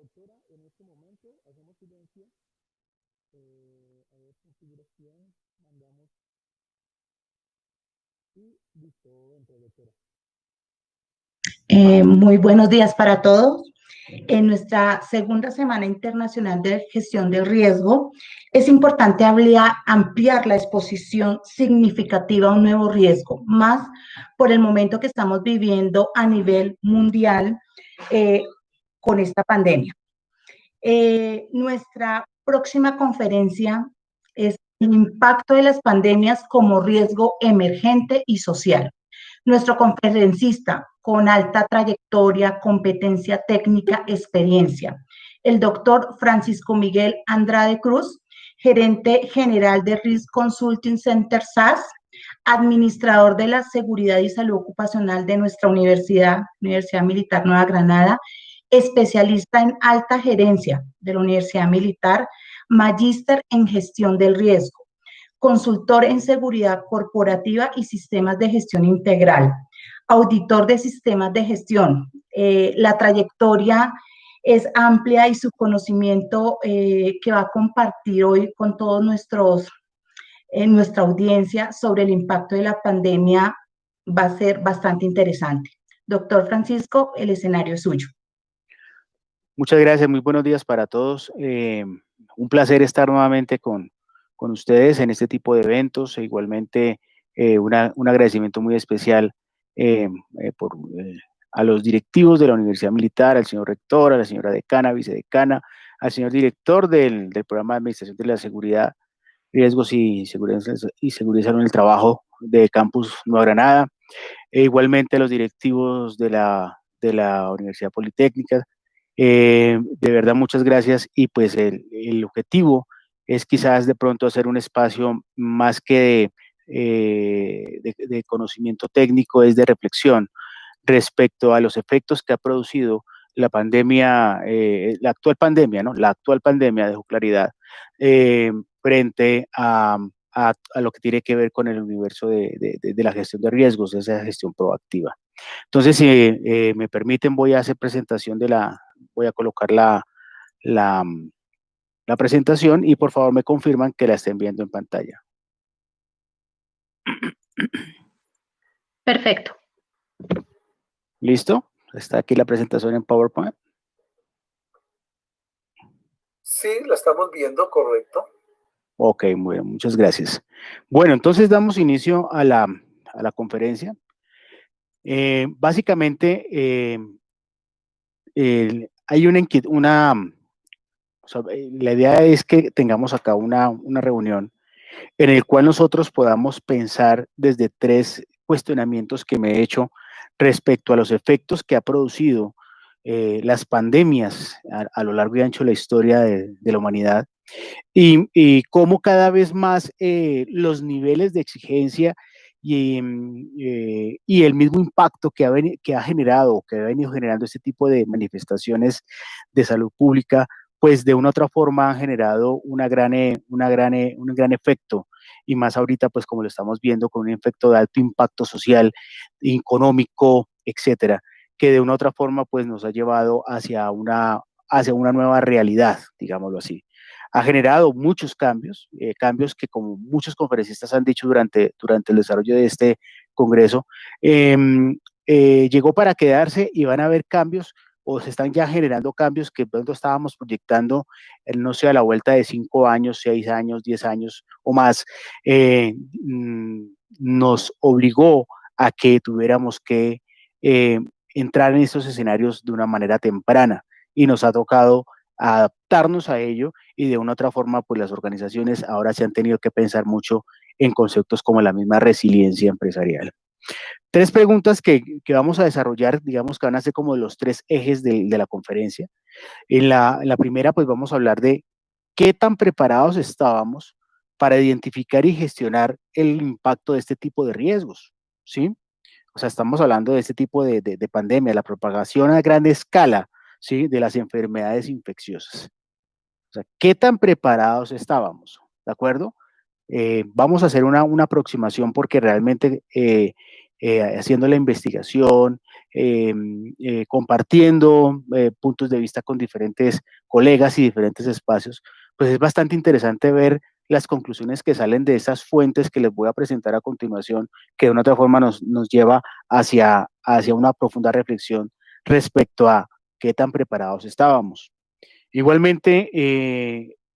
doctora, en este momento hacemos silencio. A ver, configuración, mandamos y listo, entra, doctora. Muy buenos días para todos. En nuestra segunda Semana Internacional de Gestión del Riesgo, es importante ampliar la exposición significativa a un nuevo riesgo, más por el momento que estamos viviendo a nivel mundial con esta pandemia. Nuestra próxima conferencia es el impacto de las pandemias como riesgo emergente y social. Nuestro conferencista con alta trayectoria, competencia técnica, experiencia, el doctor Francisco Miguel Andrade Cruz, gerente general de Risk Consulting Center SAS, administrador de la seguridad y salud ocupacional de nuestra Universidad Militar Nueva Granada, especialista en alta gerencia de la Universidad Militar, magíster en gestión del riesgo, consultor en seguridad corporativa y sistemas de gestión integral, auditor de sistemas de gestión. La trayectoria es amplia y su conocimiento que va a compartir hoy con todos nuestra audiencia sobre el impacto de la pandemia va a ser bastante interesante. Doctor Francisco, el escenario es suyo. Muchas gracias, muy buenos días para todos. Un placer estar nuevamente con ustedes en este tipo de eventos. E igualmente un agradecimiento muy especial a los directivos de la Universidad Militar, al señor rector, a la señora decana, vicedecana, al señor director del programa de Administración de la Seguridad, Riesgos y Seguridad en el Trabajo de Campus Nueva Granada, e igualmente a los directivos de la Universidad Politécnica. De verdad, muchas gracias, y pues el objetivo es quizás de pronto hacer un espacio más que de conocimiento técnico, es de reflexión respecto a los efectos que ha producido la pandemia, la actual pandemia, ¿no? La actual pandemia, dejo claridad, frente a lo que tiene que ver con el universo de la gestión de riesgos, esa gestión proactiva. Entonces, si me permiten, voy a hacer presentación voy a colocar la presentación, y por favor me confirman que la estén viendo en pantalla. Perfecto. ¿Listo? ¿Está aquí la presentación en PowerPoint? Sí, la estamos viendo, correcto. Ok, muy bien, muchas gracias. Bueno, entonces damos inicio a la conferencia. Básicamente, hay una inquietud, o sea, la idea es que tengamos acá una reunión en el cual nosotros podamos pensar desde 3 cuestionamientos que me he hecho respecto a los efectos que ha producido las pandemias a lo largo y ancho de la historia de la humanidad, y cómo cada vez más los niveles de exigencia y el mismo impacto que ha generado, que ha venido generando este tipo de manifestaciones de salud pública, pues de una u otra forma han generado un gran efecto, y más ahorita, pues como lo estamos viendo, con un efecto de alto impacto social, económico, etcétera, que de una u otra forma pues nos ha llevado hacia una nueva realidad, digámoslo así. Ha generado muchos cambios, cambios que, como muchos conferencistas han dicho durante el desarrollo de este congreso, llegó para quedarse, y van a haber cambios, o se están ya generando cambios que pronto estábamos proyectando, no sé, a la vuelta de 5 años, 6 años, 10 años o más. Nos obligó a que tuviéramos que entrar en estos escenarios de una manera temprana, y nos ha tocado adaptarnos a ello, y de una u otra forma, pues las organizaciones ahora se han tenido que pensar mucho en conceptos como la misma resiliencia empresarial. 3 preguntas que vamos a desarrollar, digamos que van a ser como los 3 ejes de la conferencia. En la primera, pues vamos a hablar de qué tan preparados estábamos para identificar y gestionar el impacto de este tipo de riesgos, ¿sí? O sea, estamos hablando de este tipo de pandemia, la propagación a gran escala, ¿sí?, de las enfermedades infecciosas. O sea, ¿qué tan preparados estábamos? ¿De acuerdo? Vamos a hacer una aproximación, porque realmente haciendo la investigación, compartiendo puntos de vista con diferentes colegas y diferentes espacios, pues es bastante interesante ver las conclusiones que salen de esas fuentes que les voy a presentar a continuación, que de una otra forma nos lleva hacia una profunda reflexión respecto a qué tan preparados estábamos. Igualmente,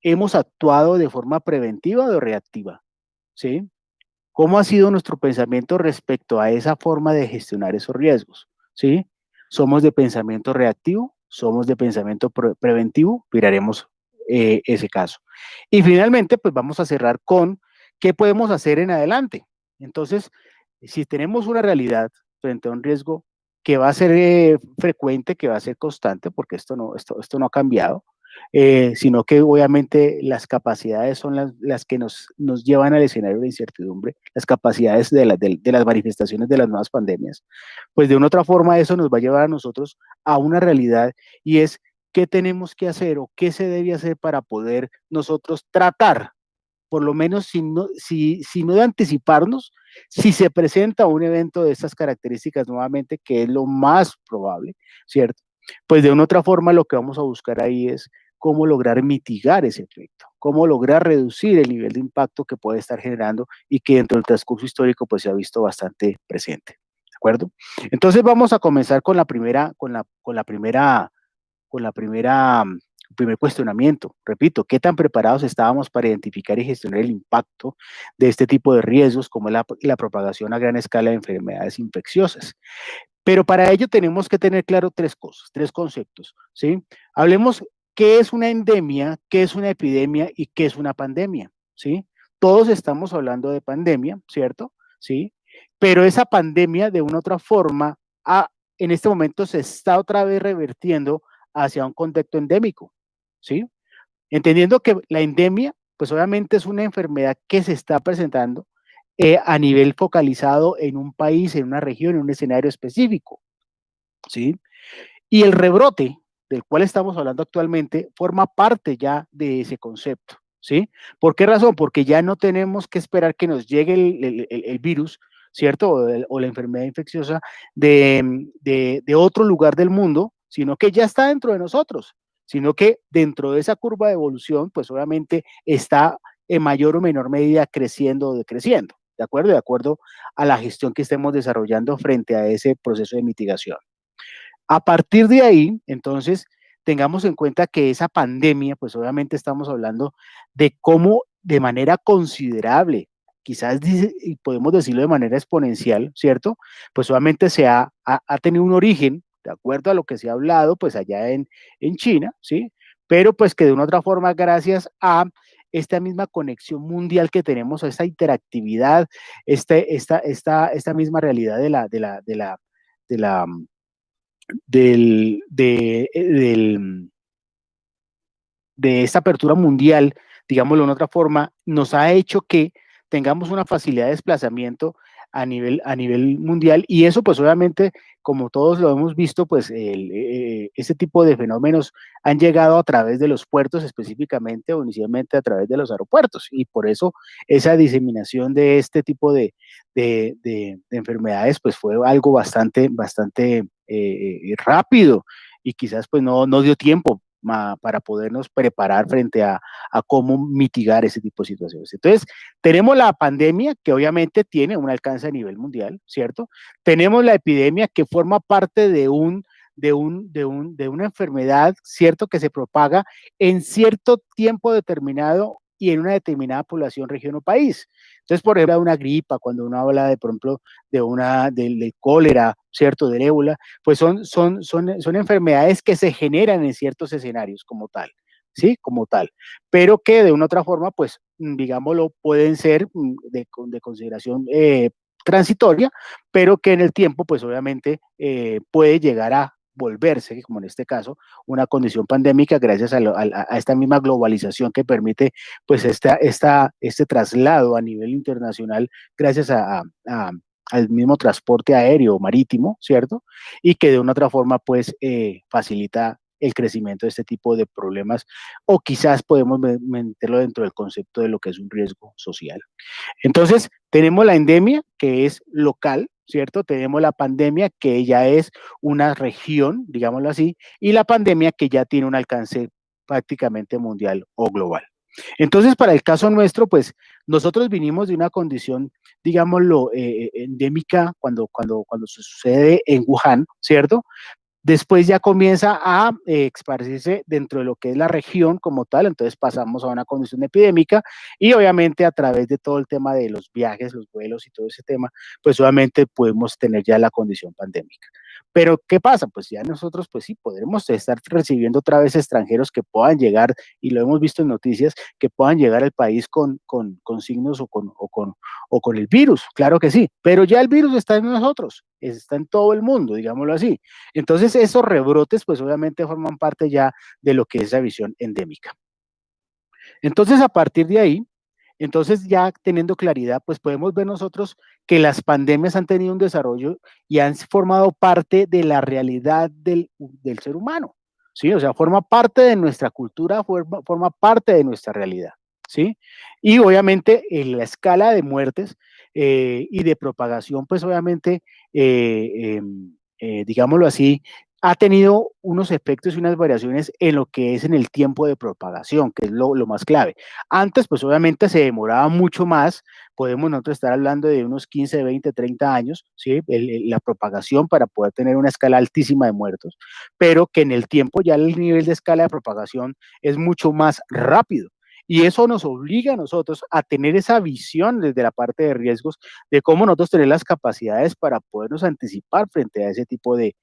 hemos actuado de forma preventiva o reactiva, ¿sí? ¿Cómo ha sido nuestro pensamiento respecto a esa forma de gestionar esos riesgos? ¿Sí? ¿Somos de pensamiento reactivo? ¿Somos de pensamiento preventivo? Miraremos ese caso. Y finalmente, pues vamos a cerrar con qué podemos hacer en adelante. Entonces, si tenemos una realidad frente a un riesgo que va a ser frecuente, que va a ser constante, porque esto no ha cambiado, sino que obviamente las capacidades son las que nos llevan al escenario de incertidumbre, las capacidades de las manifestaciones de las nuevas pandemias, pues de una otra forma eso nos va a llevar a nosotros a una realidad y es qué tenemos que hacer o qué se debe hacer para poder nosotros tratar, por lo menos si no de anticiparnos, si se presenta un evento de estas características nuevamente, que es lo más probable, ¿cierto? Pues de una otra forma lo que vamos a buscar ahí es cómo lograr mitigar ese efecto, cómo lograr reducir el nivel de impacto que puede estar generando y que dentro del transcurso histórico pues se ha visto bastante presente, ¿de acuerdo? Entonces vamos a comenzar con el primer cuestionamiento. Repito, ¿qué tan preparados estábamos para identificar y gestionar el impacto de este tipo de riesgos como la propagación a gran escala de enfermedades infecciosas? Pero para ello tenemos que tener claro tres cosas, tres conceptos, ¿sí? Hablemos qué es una endemia, qué es una epidemia y qué es una pandemia, ¿sí? Todos estamos hablando de pandemia, ¿cierto? ¿Sí? Pero esa pandemia de una u otra forma en este momento se está otra vez revirtiendo hacia un contexto endémico, ¿sí? Entendiendo que la endemia, pues obviamente es una enfermedad que se está presentando a nivel focalizado en un país, en una región, en un escenario específico, ¿sí? Y el rebrote del cual estamos hablando actualmente forma parte ya de ese concepto, ¿sí? ¿Por qué razón? Porque ya no tenemos que esperar que nos llegue el virus, ¿cierto? O la enfermedad infecciosa de otro lugar del mundo, sino que ya está dentro de nosotros, sino que dentro de esa curva de evolución, pues obviamente está en mayor o menor medida creciendo o decreciendo, ¿de acuerdo? De acuerdo a la gestión que estemos desarrollando frente a ese proceso de mitigación. A partir de ahí, entonces, tengamos en cuenta que esa pandemia, pues obviamente estamos hablando de cómo de manera considerable, quizás y podemos decirlo de manera exponencial, ¿cierto? Pues obviamente ha tenido un origen, de acuerdo a lo que se ha hablado, pues allá en China, ¿sí? Pero pues que de una otra forma, gracias a esta misma conexión mundial que tenemos, a esta interactividad, esta misma realidad de la del, de esta apertura mundial, digámoslo de otra forma, nos ha hecho que tengamos una facilidad de desplazamiento a nivel mundial y eso pues obviamente, como todos lo hemos visto, pues este tipo de fenómenos han llegado a través de los puertos específicamente o inicialmente a través de los aeropuertos y por eso esa diseminación de este tipo de enfermedades pues fue algo bastante rápido y quizás pues no dio tiempo para podernos preparar frente a cómo mitigar ese tipo de situaciones. Entonces, tenemos la pandemia que obviamente tiene un alcance a nivel mundial, ¿cierto? Tenemos la epidemia que forma parte de una enfermedad, ¿cierto? Que se propaga en cierto tiempo determinado y en una determinada población, región o país. Entonces, por ejemplo, una gripa, cuando uno habla de, por ejemplo, del cólera, ¿cierto? Del ébola, pues son enfermedades que se generan en ciertos escenarios como tal, ¿sí? Como tal, pero que de una otra forma, pues, digámoslo, pueden ser de consideración transitoria, pero que en el tiempo, pues, obviamente, puede llegar a volverse, como en este caso, una condición pandémica gracias a esta misma globalización que permite, pues, este traslado a nivel internacional gracias al mismo transporte aéreo marítimo, ¿cierto? Y que de una otra forma, pues, facilita el crecimiento de este tipo de problemas o quizás podemos meterlo dentro del concepto de lo que es un riesgo social. Entonces, tenemos la endemia, que es local, ¿cierto? Tenemos la pandemia que ya es una región, digámoslo así, y la pandemia que ya tiene un alcance prácticamente mundial o global. Entonces, para el caso nuestro, pues nosotros vinimos de una condición, digámoslo, endémica cuando sucede en Wuhan, ¿cierto? Después ya comienza a esparcirse dentro de lo que es la región como tal, entonces pasamos a una condición epidémica y obviamente a través de todo el tema de los viajes, los vuelos y todo ese tema, pues obviamente podemos tener ya la condición pandémica. Pero ¿qué pasa? Pues ya nosotros, pues sí, podremos estar recibiendo otra vez extranjeros que puedan llegar, y lo hemos visto en noticias, que puedan llegar al país con signos o con el virus, claro que sí, pero ya el virus está en nosotros, está en todo el mundo, digámoslo así. Entonces, esos rebrotes, pues obviamente forman parte ya de lo que es la visión endémica. Entonces, a partir de ahí, entonces ya teniendo claridad, pues podemos ver nosotros que las pandemias han tenido un desarrollo y han formado parte de la realidad del ser humano, ¿sí? O sea, forma parte de nuestra cultura, forma parte de nuestra realidad, ¿sí? Y obviamente en la escala de muertes y de propagación, pues obviamente, digámoslo así, ha tenido unos efectos y unas variaciones en lo que es en el tiempo de propagación, que es lo más clave. Antes, pues obviamente se demoraba mucho más, podemos nosotros estar hablando de unos 15, 20, 30 años, ¿sí? La propagación para poder tener una escala altísima de muertos, pero que en el tiempo ya el nivel de escala de propagación es mucho más rápido. Y eso nos obliga a nosotros a tener esa visión desde la parte de riesgos de cómo nosotros tener las capacidades para podernos anticipar frente a ese tipo de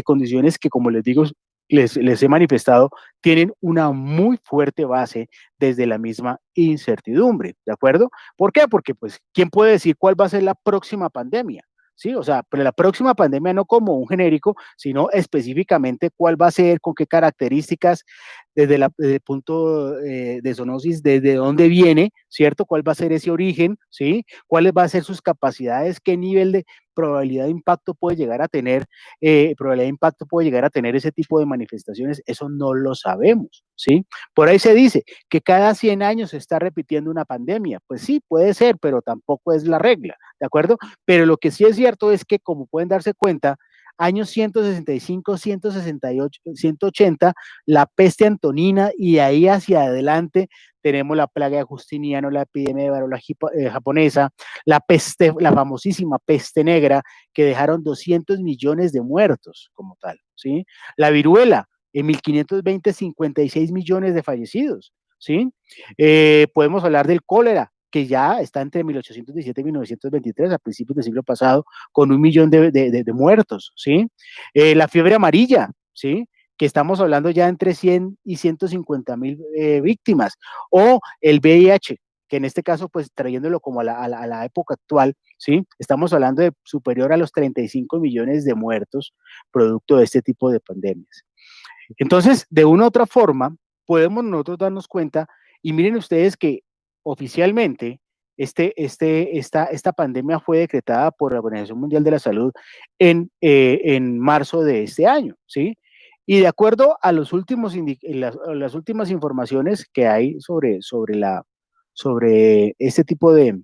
condiciones que, como les digo, les he manifestado, tienen una muy fuerte base desde la misma incertidumbre, ¿de acuerdo? ¿Por qué? Porque, pues, ¿quién puede decir cuál va a ser la próxima pandemia? Sí, o sea, pero la próxima pandemia no como un genérico, sino específicamente cuál va a ser, con qué características, desde el punto de zoonosis, desde dónde viene, ¿cierto? ¿Cuál va a ser ese origen? ¿Sí? ¿Cuáles van a ser sus capacidades? ¿Qué nivel de probabilidad de impacto puede llegar a tener? Probabilidad de impacto puede llegar a tener ese tipo de manifestaciones, eso no lo sabemos, ¿sí? Por ahí se dice que cada 100 años se está repitiendo una pandemia, pues sí, puede ser, pero tampoco es la regla, ¿de acuerdo? Pero lo que sí es cierto es que, como pueden darse cuenta, años 165, 168, 180, la peste antonina, y de ahí hacia adelante tenemos la plaga de Justiniano, la epidemia de varola japonesa, la peste, la famosísima peste negra, que dejaron 200 millones de muertos como tal, ¿sí? La viruela, en 1520, 56 millones de fallecidos, ¿sí? Podemos hablar del cólera, que ya está entre 1817 y 1923, a principios del siglo pasado, con 1 millón de muertos, ¿sí? La fiebre amarilla, ¿sí? Que estamos hablando ya entre 100 y 150.000 víctimas, o el VIH, que en este caso, pues trayéndolo como a la época actual, ¿sí? Estamos hablando de superior a los 35 millones de muertos producto de este tipo de pandemias. Entonces, de una u otra forma, podemos nosotros darnos cuenta, y miren ustedes que oficialmente esta pandemia fue decretada por la Organización Mundial de la Salud en marzo de este año, ¿sí? Y de acuerdo a las últimas informaciones que hay sobre este tipo de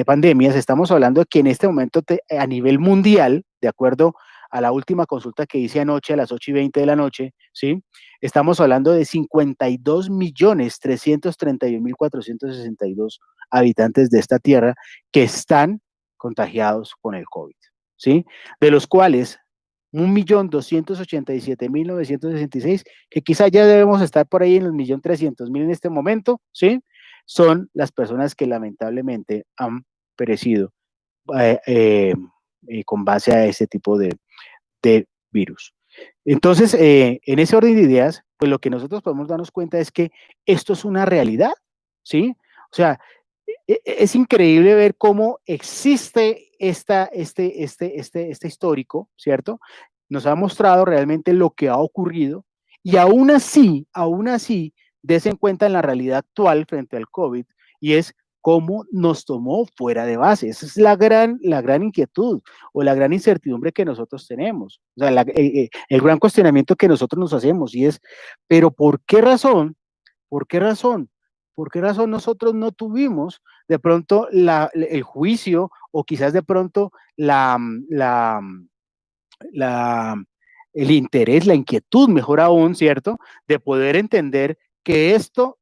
pandemias, estamos hablando de que en este momento a nivel mundial, de acuerdo a la última consulta que hice anoche a las 8:20 de la noche, ¿sí? Estamos hablando de 52.331.462 habitantes de esta tierra que están contagiados con el COVID, ¿sí? De los cuales 1.287.966, que quizá ya debemos estar por ahí en los 1.300.000 en este momento, ¿sí? Son las personas que lamentablemente han perecido eh, eh, con base a este tipo de virus. Entonces, en ese orden de ideas, pues lo que nosotros podemos darnos cuenta es que esto es una realidad, ¿sí? O sea, es increíble ver cómo existe este histórico, ¿cierto? Nos ha mostrado realmente lo que ha ocurrido, y aún así, des en cuenta en la realidad actual frente al COVID, y es cómo nos tomó fuera de base. Esa es la gran inquietud o la gran incertidumbre que nosotros tenemos. O sea, el gran cuestionamiento que nosotros nos hacemos, y es, pero ¿por qué razón? ¿Por qué razón? ¿Por qué razón nosotros no tuvimos de pronto el juicio o quizás de pronto la, la, el interés, la inquietud, mejor aún, ¿cierto? De poder entender que esto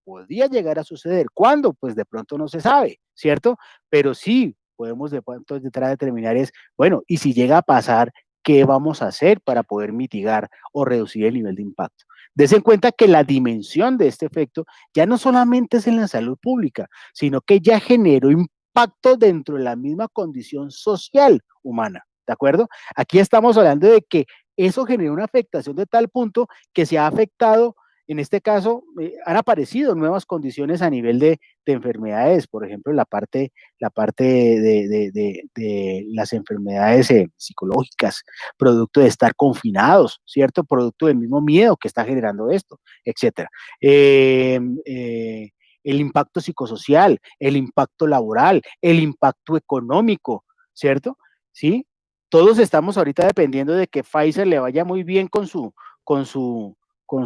podría llegar a suceder. ¿Cuándo? Pues de pronto no se sabe, ¿cierto? Pero sí podemos de pronto determinar es, bueno, y si llega a pasar, ¿qué vamos a hacer para poder mitigar o reducir el nivel de impacto? Des en cuenta que la dimensión de este efecto ya no solamente es en la salud pública, sino que ya generó impacto dentro de la misma condición social humana, ¿de acuerdo? Aquí estamos hablando de que eso genera una afectación de tal punto que se ha afectado en este caso, han aparecido nuevas condiciones a nivel de enfermedades, por ejemplo, la parte de las enfermedades psicológicas, producto de estar confinados, ¿cierto? Producto del mismo miedo que está generando esto, etcétera. El impacto psicosocial, el impacto laboral, el impacto económico, ¿cierto? ¿Sí? Todos estamos ahorita dependiendo de que Pfizer le vaya muy bien con su, con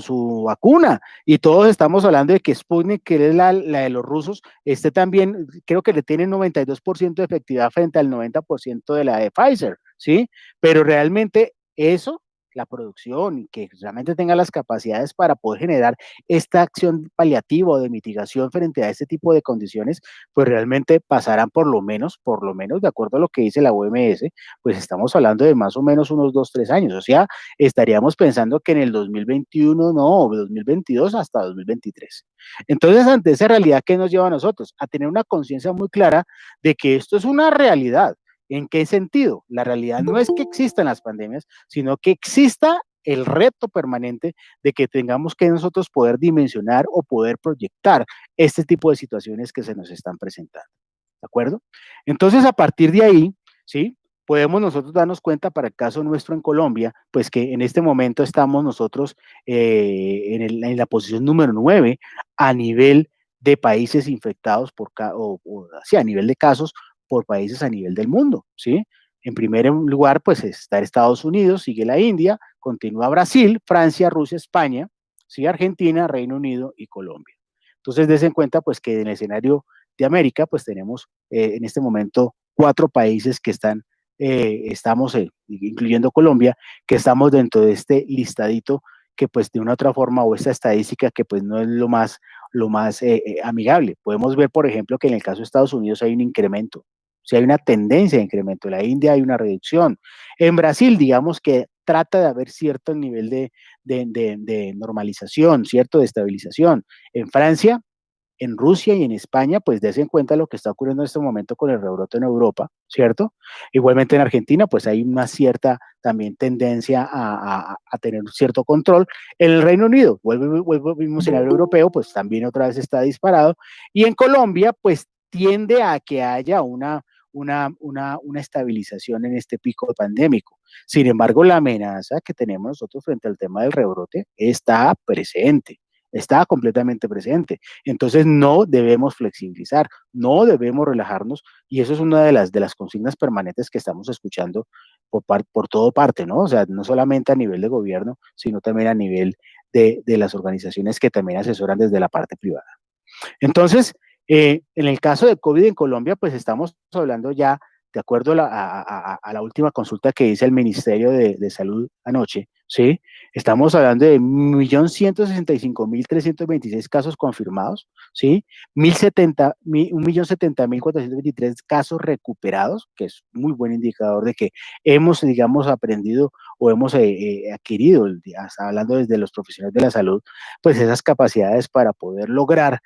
su vacuna. Y todos estamos hablando de que Sputnik, que es la de los rusos, este también creo que le tiene 92% de efectividad frente al 90% de la de Pfizer, ¿sí? Pero realmente eso, la producción y que realmente tenga las capacidades para poder generar esta acción paliativa o de mitigación frente a este tipo de condiciones, pues realmente pasarán por lo menos, de acuerdo a lo que dice la OMS, pues estamos hablando de más o menos unos 2, 3 años, o sea, estaríamos pensando que en el 2021, no, 2022 hasta 2023. Entonces, ante esa realidad, ¿qué nos lleva a nosotros? A tener una conciencia muy clara de que esto es una realidad. ¿En qué sentido? La realidad no es que existan las pandemias, sino que exista el reto permanente de que tengamos que nosotros poder dimensionar o poder proyectar este tipo de situaciones que se nos están presentando. ¿De acuerdo? Entonces, a partir de ahí, ¿sí? Podemos nosotros darnos cuenta para el caso nuestro en Colombia, pues que en este momento estamos nosotros en la posición número 9 a nivel de países infectados sí, a nivel de casos por países a nivel del mundo, ¿sí? En primer lugar, pues está Estados Unidos, sigue la India, continúa Brasil, Francia, Rusia, España, sigue Argentina, Reino Unido y Colombia. Entonces, des en cuenta, pues que en el escenario de América, pues tenemos en este momento 4 países que estamos, incluyendo Colombia, que estamos dentro de este listadito que pues de una otra forma o esta estadística que pues no es lo más amigable. Podemos ver, por ejemplo, que en el caso de Estados Unidos hay un incremento, si hay una tendencia de incremento, en la India hay una reducción, en Brasil digamos que trata de haber cierto nivel de normalización, cierto de estabilización, en Francia en Rusia y en España, pues des en cuenta lo que está ocurriendo en este momento con el rebrote en Europa, ¿cierto? Igualmente en Argentina, pues hay una cierta también tendencia a tener cierto control. En el Reino Unido, vuelve al mismo escenario europeo, pues también otra vez está disparado. Y en Colombia, pues tiende a que haya una estabilización en este pico pandémico. Sin embargo, la amenaza que tenemos nosotros frente al tema del rebrote está completamente presente. Entonces no debemos flexibilizar, no debemos relajarnos y eso es una de las consignas permanentes que estamos escuchando por todo parte, ¿no? O sea, no solamente a nivel de gobierno, sino también a nivel de las organizaciones que también asesoran desde la parte privada. Entonces, en el caso de COVID en Colombia, pues estamos hablando ya, de acuerdo a la última consulta que hizo el Ministerio de Salud anoche, ¿sí? Estamos hablando de 1.165.326 casos confirmados, ¿sí? 1.070.423 casos recuperados, que es muy buen indicador de que hemos, digamos, aprendido o hemos adquirido, hablando desde los profesionales de la salud, pues esas capacidades para poder lograr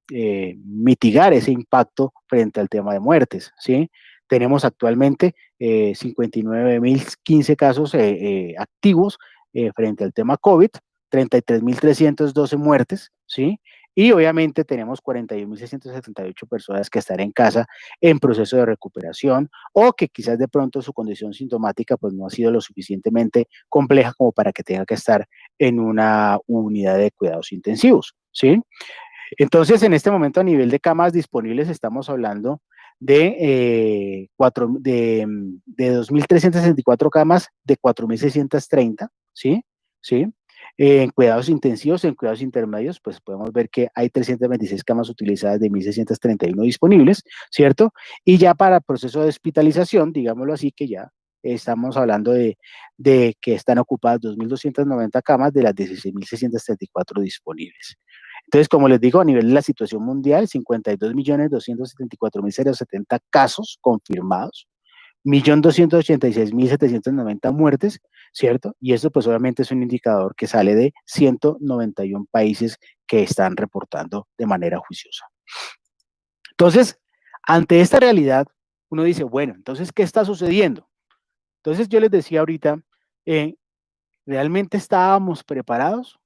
mitigar ese impacto frente al tema de muertes, ¿sí? Tenemos actualmente 59.015 casos activos frente al tema COVID, 33.312 muertes, ¿sí? Y obviamente tenemos 41.678 personas que están en casa en proceso de recuperación o que quizás de pronto su condición sintomática pues no ha sido lo suficientemente compleja como para que tenga que estar en una unidad de cuidados intensivos, ¿sí? Entonces, en este momento a nivel de camas disponibles estamos hablando de 2.364 camas de 4.630, ¿sí? ¿Sí? En cuidados intensivos, en cuidados intermedios, pues podemos ver que hay 326 camas utilizadas de 1.631 disponibles, ¿cierto? Y ya para el proceso de hospitalización, digámoslo así, que ya estamos hablando de que están ocupadas 2.290 camas de las 16.634 disponibles. Entonces, como les digo, a nivel de la situación mundial, 52.274.070 casos confirmados, 1.286.790 muertes, ¿cierto? Y eso pues obviamente es un indicador que sale de 191 países que están reportando de manera juiciosa. Entonces, ante esta realidad, uno dice, bueno, entonces, ¿qué está sucediendo? Entonces, yo les decía ahorita, ¿realmente estábamos preparados?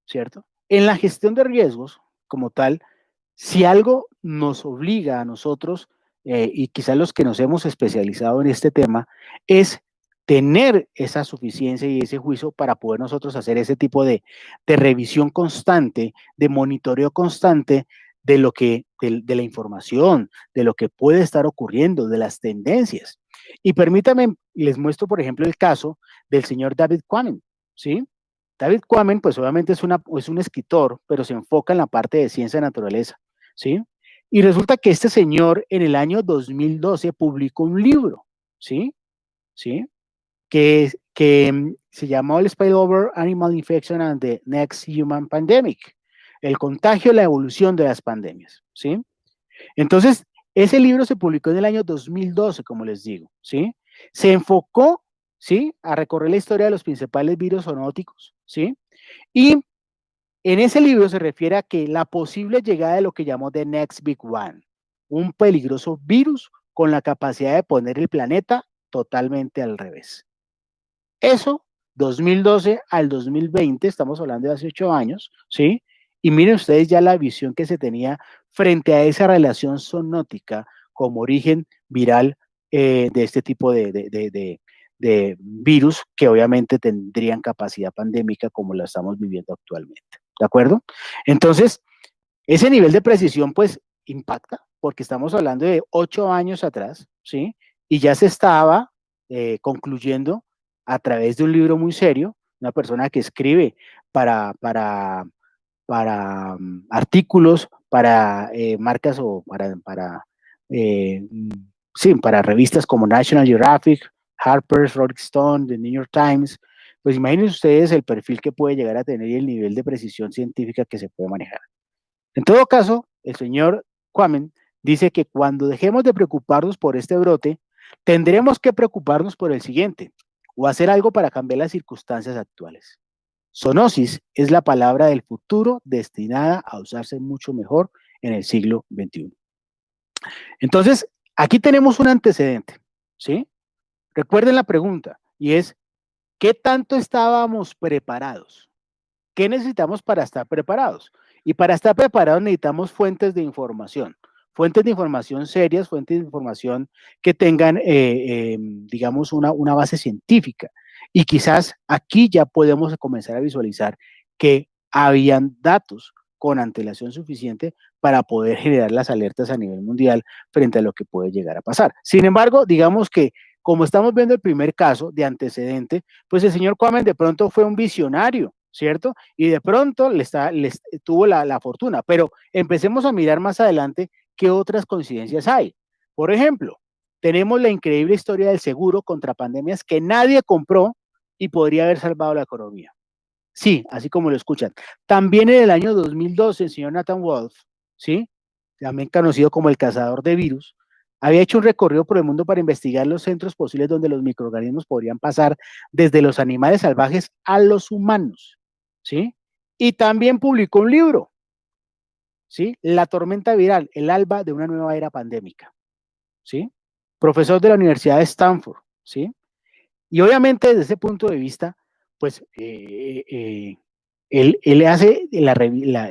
¿Cierto? En la gestión de riesgos, como tal, si algo nos obliga a nosotros, y quizás los que nos hemos especializado en este tema, es tener esa suficiencia y ese juicio para poder nosotros hacer ese tipo de revisión constante, de monitoreo constante de lo que, de la información, de lo que puede estar ocurriendo, de las tendencias. Y permítame, les muestro, por ejemplo, el caso del señor David Quammen, ¿sí? David Quammen, pues obviamente es un escritor, pero se enfoca en la parte de ciencia y naturaleza, ¿sí? Y resulta que este señor en el año 2012 publicó un libro, ¿sí? ¿Sí? Que se llamó el Spillover Animal Infection and the Next Human Pandemic, el contagio y la evolución de las pandemias, ¿sí? Entonces, ese libro se publicó en el año 2012, como les digo, ¿sí? Se enfocó, ¿sí? A recorrer la historia de los principales virus zoonóticos, ¿sí? Y en ese libro se refiere a que la posible llegada de lo que llamó The Next Big One, un peligroso virus con la capacidad de poner el planeta totalmente al revés. Eso, 2012 al 2020, estamos hablando de hace 8 años, ¿sí? Y miren ustedes ya la visión que se tenía frente a esa relación zoonótica como origen viral de este tipo de virus que obviamente tendrían capacidad pandémica como la estamos viviendo actualmente. ¿De acuerdo? Entonces, ese nivel de precisión pues impacta porque estamos hablando de 8 años atrás, ¿sí? Y ya se estaba concluyendo a través de un libro muy serio, una persona que escribe para artículos, para marcas o eh, sí, para revistas como National Geographic, Harper's, Rolling Stone, The New York Times. Pues imagínense ustedes el perfil que puede llegar a tener y el nivel de precisión científica que se puede manejar. En todo caso, el señor Quammen dice que cuando dejemos de preocuparnos por este brote, tendremos que preocuparnos por el siguiente, o hacer algo para cambiar las circunstancias actuales. Zoonosis es la palabra del futuro destinada a usarse mucho mejor en el siglo XXI. Entonces, aquí tenemos un antecedente, ¿sí? Recuerden la pregunta, y es, ¿qué tanto estábamos preparados? ¿Qué necesitamos para estar preparados? Y para estar preparados necesitamos fuentes de información serias, fuentes de información que tengan, digamos, una base científica. Y quizás aquí ya podemos comenzar a visualizar que habían datos con antelación suficiente para poder generar las alertas a nivel mundial frente a lo que puede llegar a pasar. Sin embargo, digamos que como estamos viendo el primer caso de antecedente, pues el señor Quammen de pronto fue un visionario, ¿cierto? Y de pronto tuvo la fortuna, pero empecemos a mirar más adelante qué otras coincidencias hay. Por ejemplo, tenemos la increíble historia del seguro contra pandemias que nadie compró y podría haber salvado la economía. Sí, así como lo escuchan. También en el año 2012, el señor Nathan Wolf, ¿sí? También conocido como el cazador de virus, había hecho un recorrido por el mundo para investigar los centros posibles donde los microorganismos podrían pasar desde los animales salvajes a los humanos, ¿sí? Y también publicó un libro, ¿sí? La tormenta viral, el alba de una nueva era pandémica, ¿sí? Profesor de la Universidad de Stanford, ¿sí? Y obviamente desde ese punto de vista, pues él hace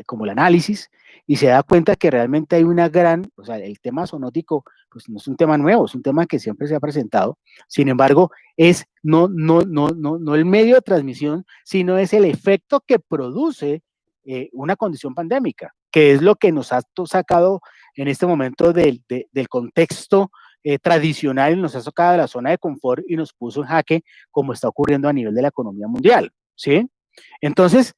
como el análisis y se da cuenta que realmente hay una gran, o sea, el tema zoonótico, pues no es un tema nuevo, es un tema que siempre se ha presentado, sin embargo, es no el medio de transmisión, sino es el efecto que produce una condición pandémica, que es lo que nos ha sacado en este momento del contexto tradicional y nos ha sacado de la zona de confort y nos puso en jaque como está ocurriendo a nivel de la economía mundial, ¿sí? Entonces,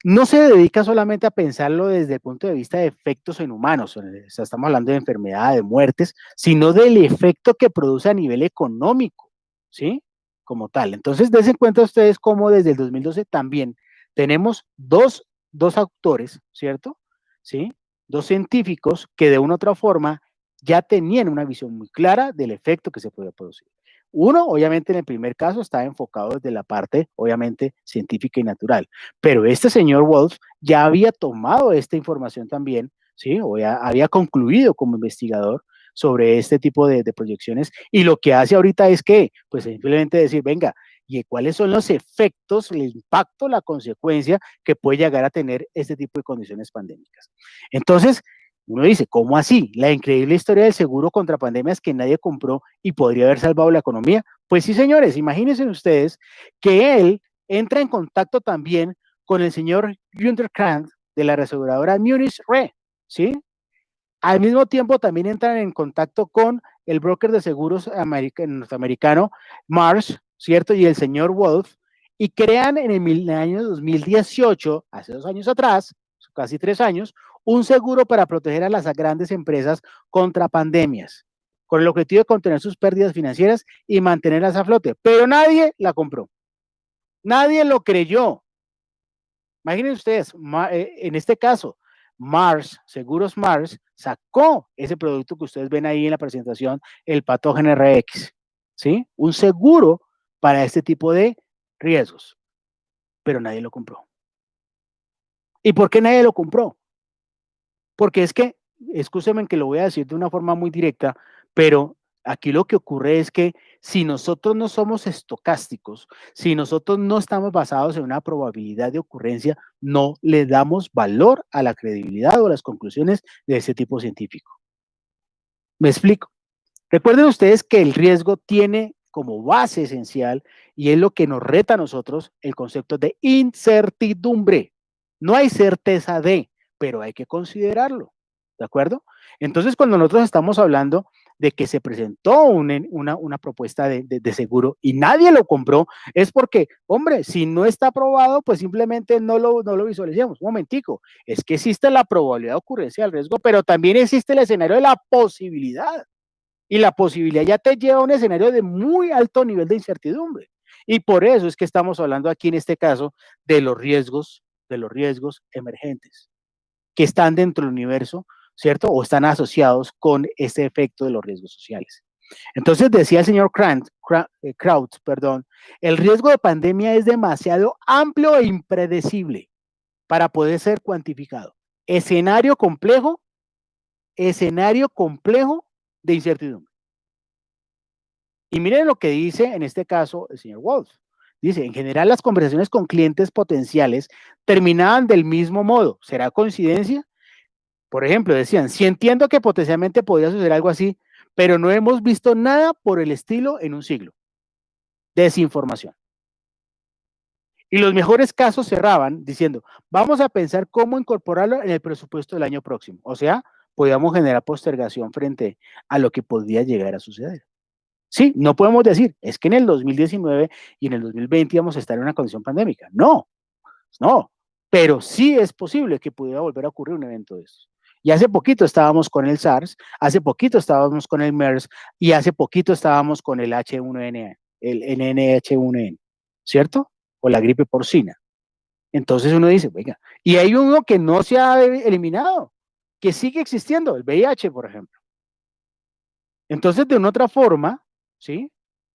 no se dedica solamente a pensarlo desde el punto de vista de efectos en humanos, o sea, estamos hablando de enfermedad, de muertes, sino del efecto que produce a nivel económico, ¿sí? Como tal. Entonces, dense cuenta ustedes cómo desde el 2012 también tenemos dos autores, ¿cierto? ¿Sí? Dos científicos que de una u otra forma ya tenían una visión muy clara del efecto que se podía producir. Uno, obviamente, en el primer caso estaba enfocado desde la parte, obviamente, científica y natural, pero este señor Wolf ya había tomado esta información también, ¿sí? O ya había concluido como investigador sobre este tipo de proyecciones, y lo que hace ahorita es que, pues simplemente decir, venga, ¿y cuáles son los efectos, el impacto, la consecuencia que puede llegar a tener este tipo de condiciones pandémicas? Entonces, uno dice, ¿cómo así? La increíble historia del seguro contra pandemias que nadie compró y podría haber salvado la economía. Pues sí, señores, imagínense ustedes que él entra en contacto también con el señor Günther Krantz de la aseguradora Munich Re, ¿sí? Al mismo tiempo también entran en contacto con el broker de seguros norteamericano Mars, ¿cierto? Y el señor Wolf, y crean en el año 2018, hace 2 años atrás, casi 3 años, un seguro para proteger a las grandes empresas contra pandemias, con el objetivo de contener sus pérdidas financieras y mantenerlas a flote. Pero nadie la compró. Nadie lo creyó. Imaginen ustedes, en este caso, Mars, Seguros Mars, sacó ese producto que ustedes ven ahí en la presentación, el Patógeno RX, ¿sí? Un seguro para este tipo de riesgos, pero nadie lo compró. ¿Y por qué nadie lo compró? Porque es que, escúcheme que lo voy a decir de una forma muy directa, pero aquí lo que ocurre es que si nosotros no somos estocásticos, si nosotros no estamos basados en una probabilidad de ocurrencia, no le damos valor a la credibilidad o a las conclusiones de ese tipo científico. Me explico. Recuerden ustedes que el riesgo tiene como base esencial, y es lo que nos reta a nosotros, el concepto de incertidumbre. No hay certeza de, pero hay que considerarlo, ¿de acuerdo? Entonces, cuando nosotros estamos hablando de que se presentó una propuesta de seguro y nadie lo compró, es porque, hombre, si no está aprobado, pues simplemente no lo visualicemos. Un momentico, es que existe la probabilidad de ocurrencia del riesgo, pero también existe el escenario de la posibilidad. Y la posibilidad ya te lleva a un escenario de muy alto nivel de incertidumbre. Y por eso es que estamos hablando aquí en este caso de los riesgos emergentes, que están dentro del universo, ¿cierto? O están asociados con este efecto de los riesgos sociales. Entonces decía el señor Kraut, el riesgo de pandemia es demasiado amplio e impredecible para poder ser cuantificado. Escenario complejo de incertidumbre. Y miren lo que dice en este caso el señor Wolf. Dice, en general las conversaciones con clientes potenciales terminaban del mismo modo. ¿Será coincidencia? Por ejemplo, decían, sí entiendo que potencialmente podría suceder algo así, pero no hemos visto nada por el estilo en un siglo. Desinformación. Y los mejores casos cerraban diciendo, vamos a pensar cómo incorporarlo en el presupuesto del año próximo. O sea, podíamos generar postergación frente a lo que podría llegar a suceder. Sí, no podemos decir, es que en el 2019 y en el 2020 íbamos a estar en una condición pandémica. No, pero sí es posible que pudiera volver a ocurrir un evento de estos. Y hace poquito estábamos con el SARS, hace poquito estábamos con el MERS y hace poquito estábamos con el H1N1, el NH1N, ¿cierto? O la gripe porcina. Entonces uno dice, venga, y hay uno que no se ha eliminado, que sigue existiendo, el VIH, por ejemplo. Entonces, de una otra forma, ¿sí?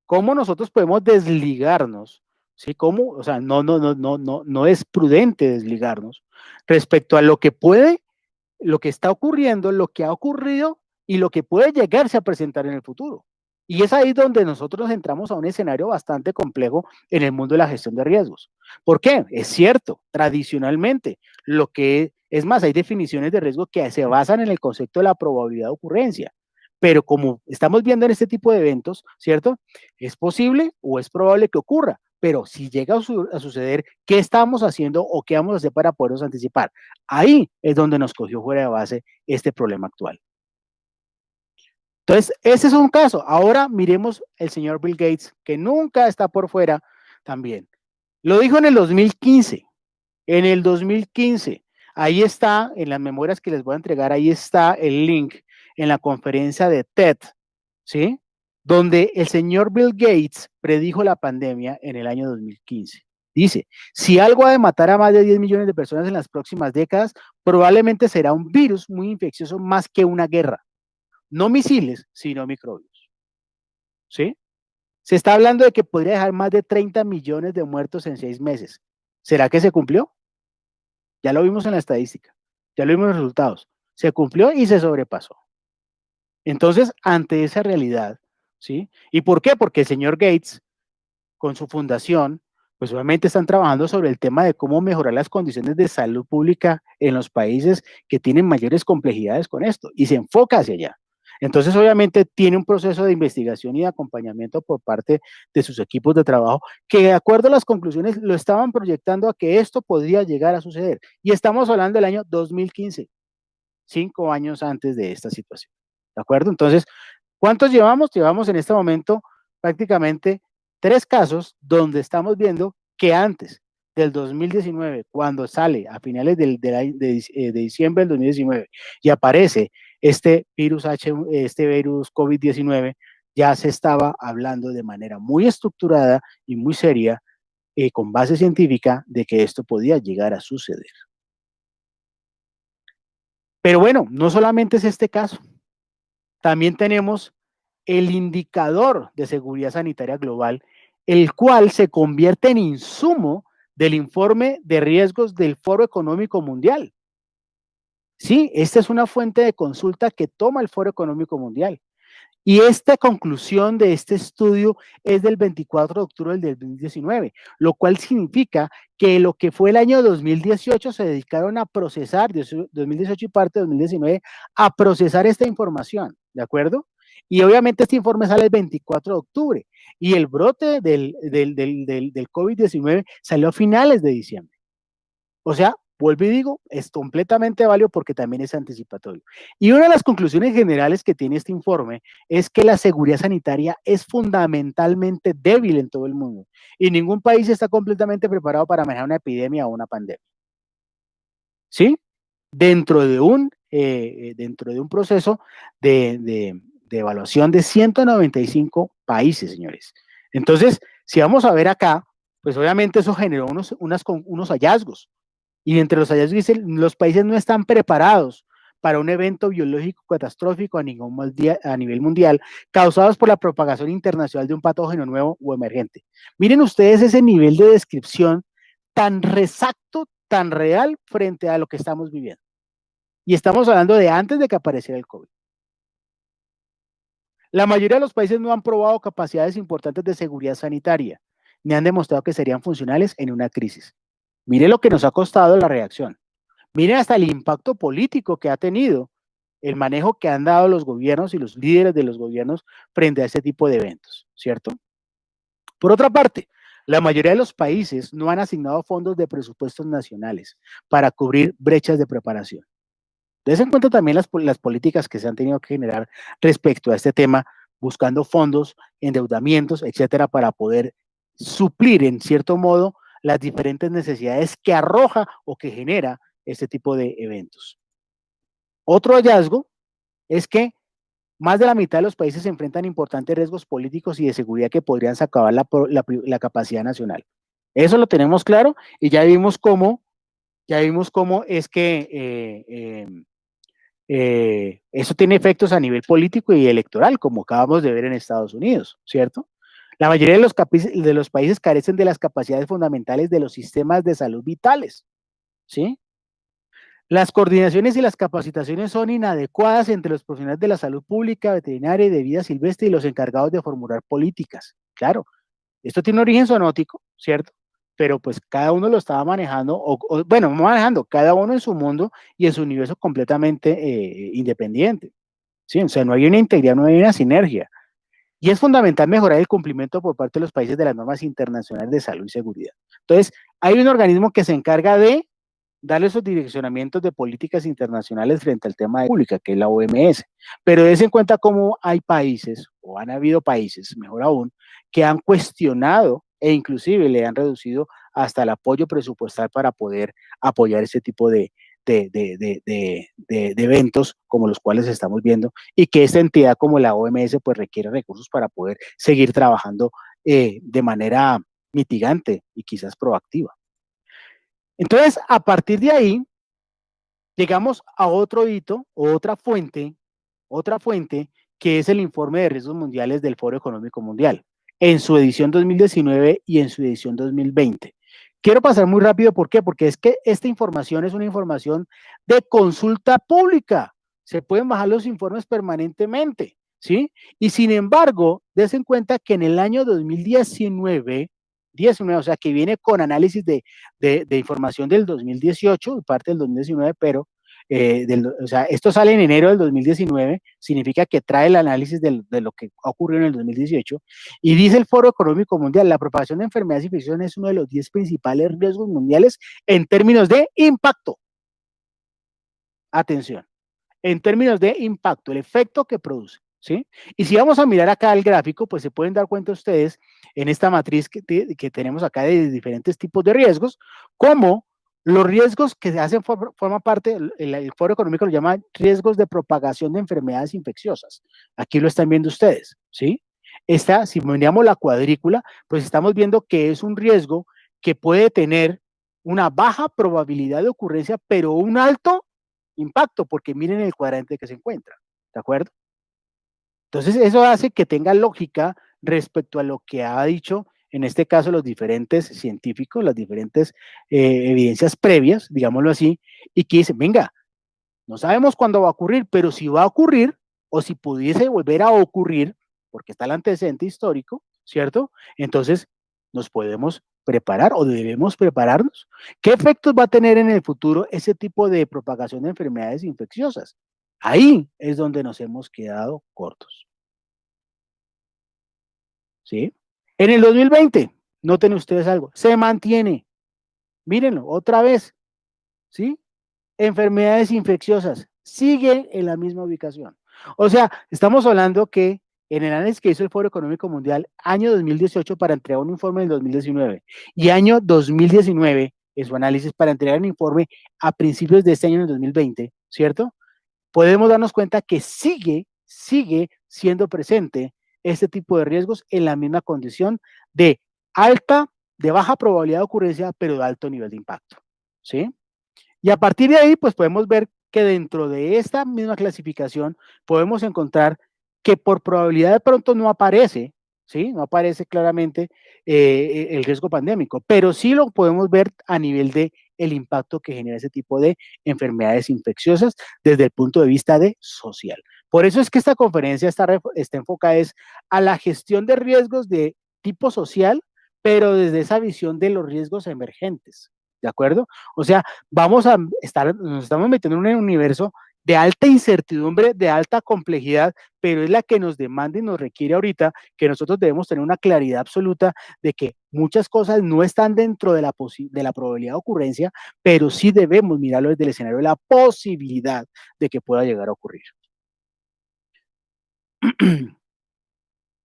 ¿Cómo nosotros podemos desligarnos? ¿Sí? ¿Cómo? O sea, no es prudente desligarnos respecto a lo que puede, lo que está ocurriendo, lo que ha ocurrido y lo que puede llegarse a presentar en el futuro. Y es ahí donde nosotros entramos a un escenario bastante complejo en el mundo de la gestión de riesgos. ¿Por qué? Es cierto, tradicionalmente, lo que es más, hay definiciones de riesgo que se basan en el concepto de la probabilidad de ocurrencia. Pero como estamos viendo en este tipo de eventos, ¿cierto? Es posible o es probable que ocurra, pero si llega a suceder, ¿qué estamos haciendo o qué vamos a hacer para podernos anticipar? Ahí es donde nos cogió fuera de base este problema actual. Entonces, ese es un caso. Ahora miremos el señor Bill Gates, que nunca está por fuera también. Lo dijo en el 2015. En el 2015, ahí está, en las memorias que les voy a entregar, ahí está el link en la conferencia de TED, ¿sí? Donde el señor Bill Gates predijo la pandemia en el año 2015. Dice, si algo ha de matar a más de 10 millones de personas en las próximas décadas, probablemente será un virus muy infeccioso más que una guerra. No misiles, sino microbios, ¿sí? Se está hablando de que podría dejar más de 30 millones de muertos en 6 meses. ¿Será que se cumplió? Ya lo vimos en la estadística, ya lo vimos en los resultados. Se cumplió y se sobrepasó. Entonces, ante esa realidad, ¿sí? ¿Y por qué? Porque el señor Gates, con su fundación, pues obviamente están trabajando sobre el tema de cómo mejorar las condiciones de salud pública en los países que tienen mayores complejidades con esto y se enfoca hacia allá. Entonces, obviamente, tiene un proceso de investigación y de acompañamiento por parte de sus equipos de trabajo que, de acuerdo a las conclusiones, lo estaban proyectando a que esto podría llegar a suceder. Y estamos hablando del año 2015, 5 años antes de esta situación. ¿De acuerdo? Entonces, ¿cuántos llevamos? Llevamos en este momento prácticamente 3 casos donde estamos viendo que antes del 2019, cuando sale a finales de diciembre del 2019 y aparece este virus COVID-19, ya se estaba hablando de manera muy estructurada y muy seria, con base científica, de que esto podía llegar a suceder. Pero bueno, no solamente es este caso, también tenemos el indicador de seguridad sanitaria global, el cual se convierte en insumo del informe de riesgos del Foro Económico Mundial. Sí, esta es una fuente de consulta que toma el Foro Económico Mundial. Y esta conclusión de este estudio es del 24 de octubre del 2019, lo cual significa que lo que fue el año 2018 se dedicaron a procesar, 2018 y parte de 2019, a procesar esta información, ¿de acuerdo? Y obviamente este informe sale el 24 de octubre y el brote del COVID-19 salió a finales de diciembre. O sea, vuelvo y digo, es completamente válido porque también es anticipatorio. Y una de las conclusiones generales que tiene este informe es que la seguridad sanitaria es fundamentalmente débil en todo el mundo y ningún país está completamente preparado para manejar una epidemia o una pandemia. ¿Sí? Dentro de un proceso de evaluación de 195 países, señores. Entonces, si vamos a ver acá, pues obviamente eso generó unos hallazgos. Y entre los hallazgos dicen, los países no están preparados para un evento biológico catastrófico a nivel mundial causados por la propagación internacional de un patógeno nuevo o emergente. Miren ustedes ese nivel de descripción tan exacto, tan real frente a lo que estamos viviendo. Y estamos hablando de antes de que apareciera el COVID. La mayoría de los países no han probado capacidades importantes de seguridad sanitaria, ni han demostrado que serían funcionales en una crisis. Mire lo que nos ha costado la reacción. Miren hasta el impacto político que ha tenido el manejo que han dado los gobiernos y los líderes de los gobiernos frente a este tipo de eventos, ¿cierto? Por otra parte, la mayoría de los países no han asignado fondos de presupuestos nacionales para cubrir brechas de preparación. Des en cuenta también las políticas que se han tenido que generar respecto a este tema, buscando fondos, endeudamientos, etcétera, para poder suplir en cierto modo las diferentes necesidades que arroja o que genera este tipo de eventos. Otro hallazgo es que más de la mitad de los países se enfrentan a importantes riesgos políticos y de seguridad que podrían sacar la capacidad nacional. Eso lo tenemos claro y ya vimos cómo es que eso tiene efectos a nivel político y electoral, como acabamos de ver en Estados Unidos, ¿cierto? La mayoría de los países carecen de las capacidades fundamentales de los sistemas de salud vitales, ¿sí? Las coordinaciones y las capacitaciones son inadecuadas entre los profesionales de la salud pública, veterinaria y de vida silvestre y los encargados de formular políticas. Claro, esto tiene un origen zoonótico, ¿cierto? Pero pues cada uno lo estaba manejando, bueno, manejando cada uno en su mundo y en su universo completamente independiente. ¿Sí? O sea, no hay una integridad, no hay una sinergia. Y es fundamental mejorar el cumplimiento por parte de los países de las normas internacionales de salud y seguridad. Entonces, hay un organismo que se encarga de darle esos direccionamientos de políticas internacionales frente al tema de pública, que es la OMS. Pero des en cuenta cómo hay países, o han habido países, mejor aún, que han cuestionado e inclusive le han reducido hasta el apoyo presupuestal para poder apoyar ese tipo de eventos como los cuales estamos viendo, y que esta entidad como la OMS pues requiere recursos para poder seguir trabajando de manera mitigante y quizás proactiva. Entonces, a partir de ahí, llegamos a otro hito, otra fuente, que es el informe de riesgos mundiales del Foro Económico Mundial, en su edición 2019 y en su edición 2020. Quiero pasar muy rápido, ¿por qué? Porque es que esta información es una información de consulta pública. Se pueden bajar los informes permanentemente, ¿sí? Y sin embargo, des en cuenta que en el año 2019, o sea, que viene con análisis de información del 2018, parte del 2019, pero o sea, esto sale en enero del 2019, significa que trae el análisis de lo que ocurrió en el 2018, y dice el Foro Económico Mundial, la propagación de enfermedades y infecciones es uno de los 10 principales riesgos mundiales en términos de impacto. Atención, en términos de impacto, el efecto que produce, ¿sí? Y si vamos a mirar acá el gráfico, pues se pueden dar cuenta ustedes en esta matriz que tenemos acá de diferentes tipos de riesgos, como los riesgos que se hacen forma parte, el Foro Económico lo llama riesgos de propagación de enfermedades infecciosas. Aquí lo están viendo ustedes, ¿sí? Si miramos la cuadrícula, pues estamos viendo que es un riesgo que puede tener una baja probabilidad de ocurrencia, pero un alto impacto, porque miren el cuadrante que se encuentra, ¿de acuerdo? Entonces, eso hace que tenga lógica respecto a lo que ha dicho, en este caso, los diferentes científicos, las diferentes evidencias previas, digámoslo así, y que dicen, venga, no sabemos cuándo va a ocurrir, pero si va a ocurrir, o si pudiese volver a ocurrir, porque está el antecedente histórico, ¿cierto? Entonces, nos podemos preparar o debemos prepararnos. ¿Qué efectos va a tener en el futuro ese tipo de propagación de enfermedades infecciosas? Ahí es donde nos hemos quedado cortos. ¿Sí? En el 2020, noten ustedes algo, se mantiene. Mírenlo, otra vez. ¿Sí? Enfermedades infecciosas, sigue en la misma ubicación. O sea, estamos hablando que en el análisis que hizo el Foro Económico Mundial, año 2018 para entregar un informe en 2019 y año 2019 en su análisis para entregar un informe a principios de este año, en el 2020, ¿cierto? Podemos darnos cuenta que sigue siendo presente este tipo de riesgos en la misma condición de de baja probabilidad de ocurrencia, pero de alto nivel de impacto, ¿sí? Y a partir de ahí, pues podemos ver que dentro de esta misma clasificación podemos encontrar que por probabilidad de pronto no aparece, ¿sí? No aparece claramente el riesgo pandémico, pero sí lo podemos ver a nivel de el impacto que genera ese tipo de enfermedades infecciosas desde el punto de vista de social. Por eso es que esta conferencia está enfocada a la gestión de riesgos de tipo social, pero desde esa visión de los riesgos emergentes, ¿de acuerdo? O sea, nos estamos metiendo en un universo de alta incertidumbre, de alta complejidad, pero es la que nos demanda y nos requiere ahorita que nosotros debemos tener una claridad absoluta de que muchas cosas no están dentro de la probabilidad de ocurrencia, pero sí debemos mirarlo desde el escenario de la posibilidad de que pueda llegar a ocurrir.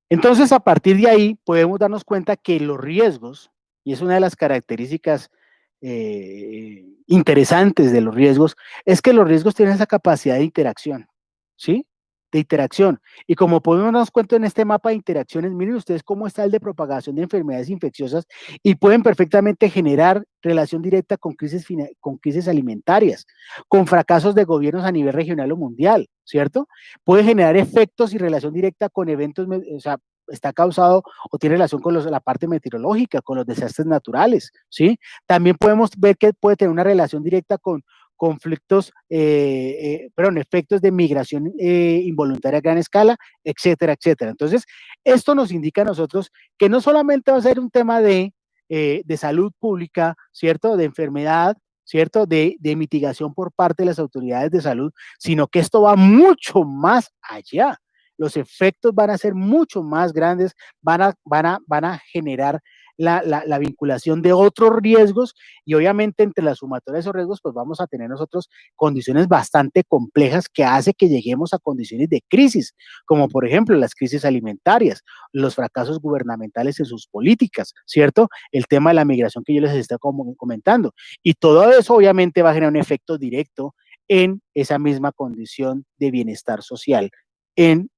Entonces, a partir de ahí, podemos darnos cuenta que los riesgos, y es una de las características interesantes de los riesgos, es que los riesgos tienen esa capacidad de interacción, ¿sí? De interacción. Y como podemos darnos cuenta en este mapa de interacciones, miren ustedes cómo está el de propagación de enfermedades infecciosas y pueden perfectamente generar relación directa con crisis alimentarias, con fracasos de gobiernos a nivel regional o mundial, ¿cierto? Puede generar efectos y relación directa con eventos, o sea, está causado o tiene relación con la parte meteorológica, con los desastres naturales, ¿sí? También podemos ver que puede tener una relación directa con conflictos, efectos de migración involuntaria a gran escala, etcétera, etcétera. Entonces, esto nos indica a nosotros que no solamente va a ser un tema de salud pública, ¿cierto? De enfermedad, ¿cierto? De mitigación por parte de las autoridades de salud, sino que esto va mucho más allá. Los efectos van a ser mucho más grandes, van a generar la vinculación de otros riesgos y obviamente entre la sumatoria de esos riesgos pues vamos a tener nosotros condiciones bastante complejas que hace que lleguemos a condiciones de crisis, como por ejemplo las crisis alimentarias, los fracasos gubernamentales en sus políticas, ¿cierto? El tema de la migración que yo les estaba comentando. Y todo eso obviamente va a generar un efecto directo en esa misma condición de bienestar social en,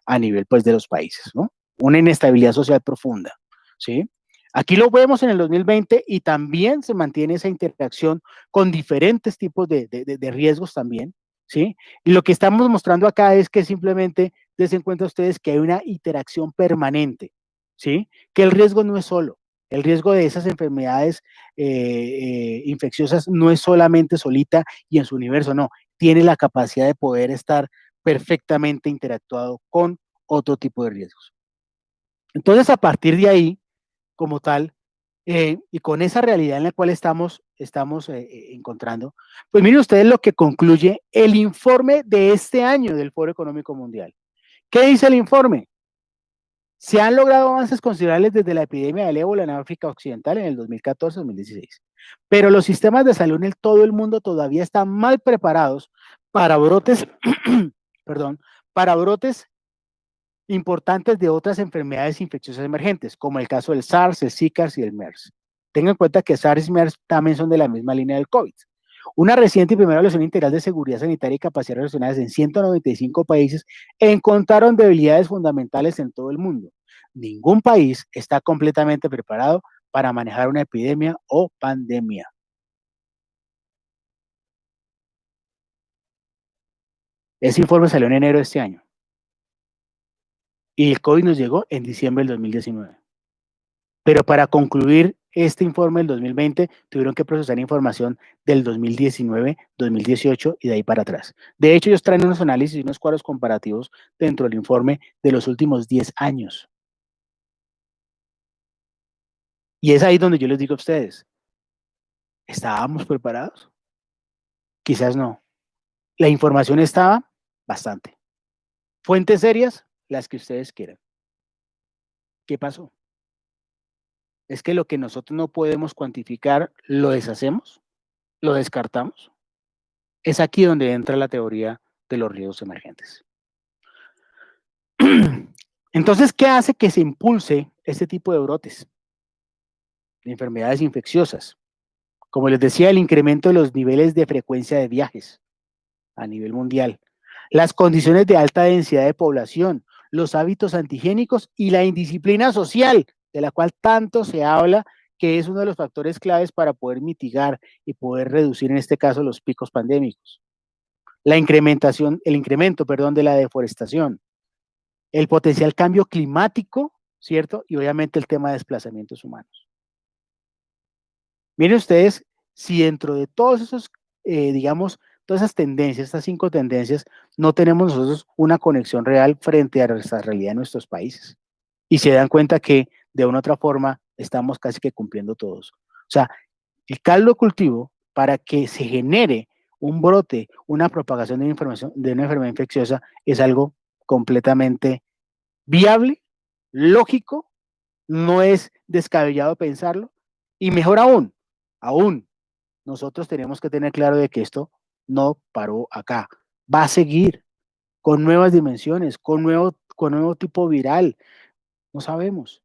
a nivel pues de los países, ¿no? Una inestabilidad social profunda, ¿sí? Aquí lo vemos en el 2020 y también se mantiene esa interacción con diferentes tipos de riesgos también, ¿sí? Y lo que estamos mostrando acá es que simplemente den cuenta ustedes que hay una interacción permanente, ¿sí? Que el riesgo no es solo, el riesgo de esas enfermedades infecciosas no es solamente solita y en su universo, no, tiene la capacidad de poder estar perfectamente interactuado con otro tipo de riesgos. Entonces, a partir de ahí, como tal, y con esa realidad en la cual estamos encontrando, pues miren ustedes lo que concluye el informe de este año del Foro Económico Mundial. ¿Qué dice el informe? Se han logrado avances considerables desde la epidemia del ébola en África Occidental en el 2014-2016, pero los sistemas de salud en todo el mundo todavía están mal preparados para brotes, perdón, para brotes importantes de otras enfermedades infecciosas emergentes, como el caso del SARS, el Zika y el MERS. Tengan en cuenta que SARS y MERS también son de la misma línea del COVID. Una reciente y primera evaluación integral de seguridad sanitaria y capacidad relacionadas en 195 países encontraron debilidades fundamentales en todo el mundo. Ningún país está completamente preparado para manejar una epidemia o pandemia. Ese informe salió en enero de este año. Y el COVID nos llegó en diciembre del 2019. Pero para concluir este informe del 2020, tuvieron que procesar información del 2019, 2018 y de ahí para atrás. De hecho, ellos traen unos análisis y unos cuadros comparativos dentro del informe de los últimos 10 años. Y es ahí donde yo les digo a ustedes, ¿estábamos preparados? Quizás no. La información estaba bastante. Fuentes serias, las que ustedes quieran. ¿Qué pasó? Es que lo que nosotros no podemos cuantificar, lo deshacemos, lo descartamos. Es aquí donde entra la teoría de los riesgos emergentes. Entonces, ¿qué hace que se impulse este tipo de brotes de enfermedades infecciosas? Como les decía, el incremento de los niveles de frecuencia de viajes a nivel mundial, las condiciones de alta densidad de población, los hábitos antigénicos y la indisciplina social, de la cual tanto se habla, que es uno de los factores claves para poder mitigar y poder reducir, en este caso, los picos pandémicos. El incremento, perdón, de la deforestación, el potencial cambio climático, ¿cierto? Y obviamente el tema de desplazamientos humanos. Miren ustedes, si dentro de todos esos, digamos, todas esas tendencias, estas 5 tendencias, no tenemos nosotros una conexión real frente a nuestra realidad en nuestros países. Y se dan cuenta que de una u otra forma estamos casi que cumpliendo todos. O sea, el caldo de cultivo para que se genere un brote, una propagación de una enfermedad infecciosa, es algo completamente viable, lógico, no es descabellado pensarlo, y mejor aún, nosotros tenemos que tener claro de que esto no paró acá, va a seguir con nuevas dimensiones, con nuevo tipo viral, no sabemos,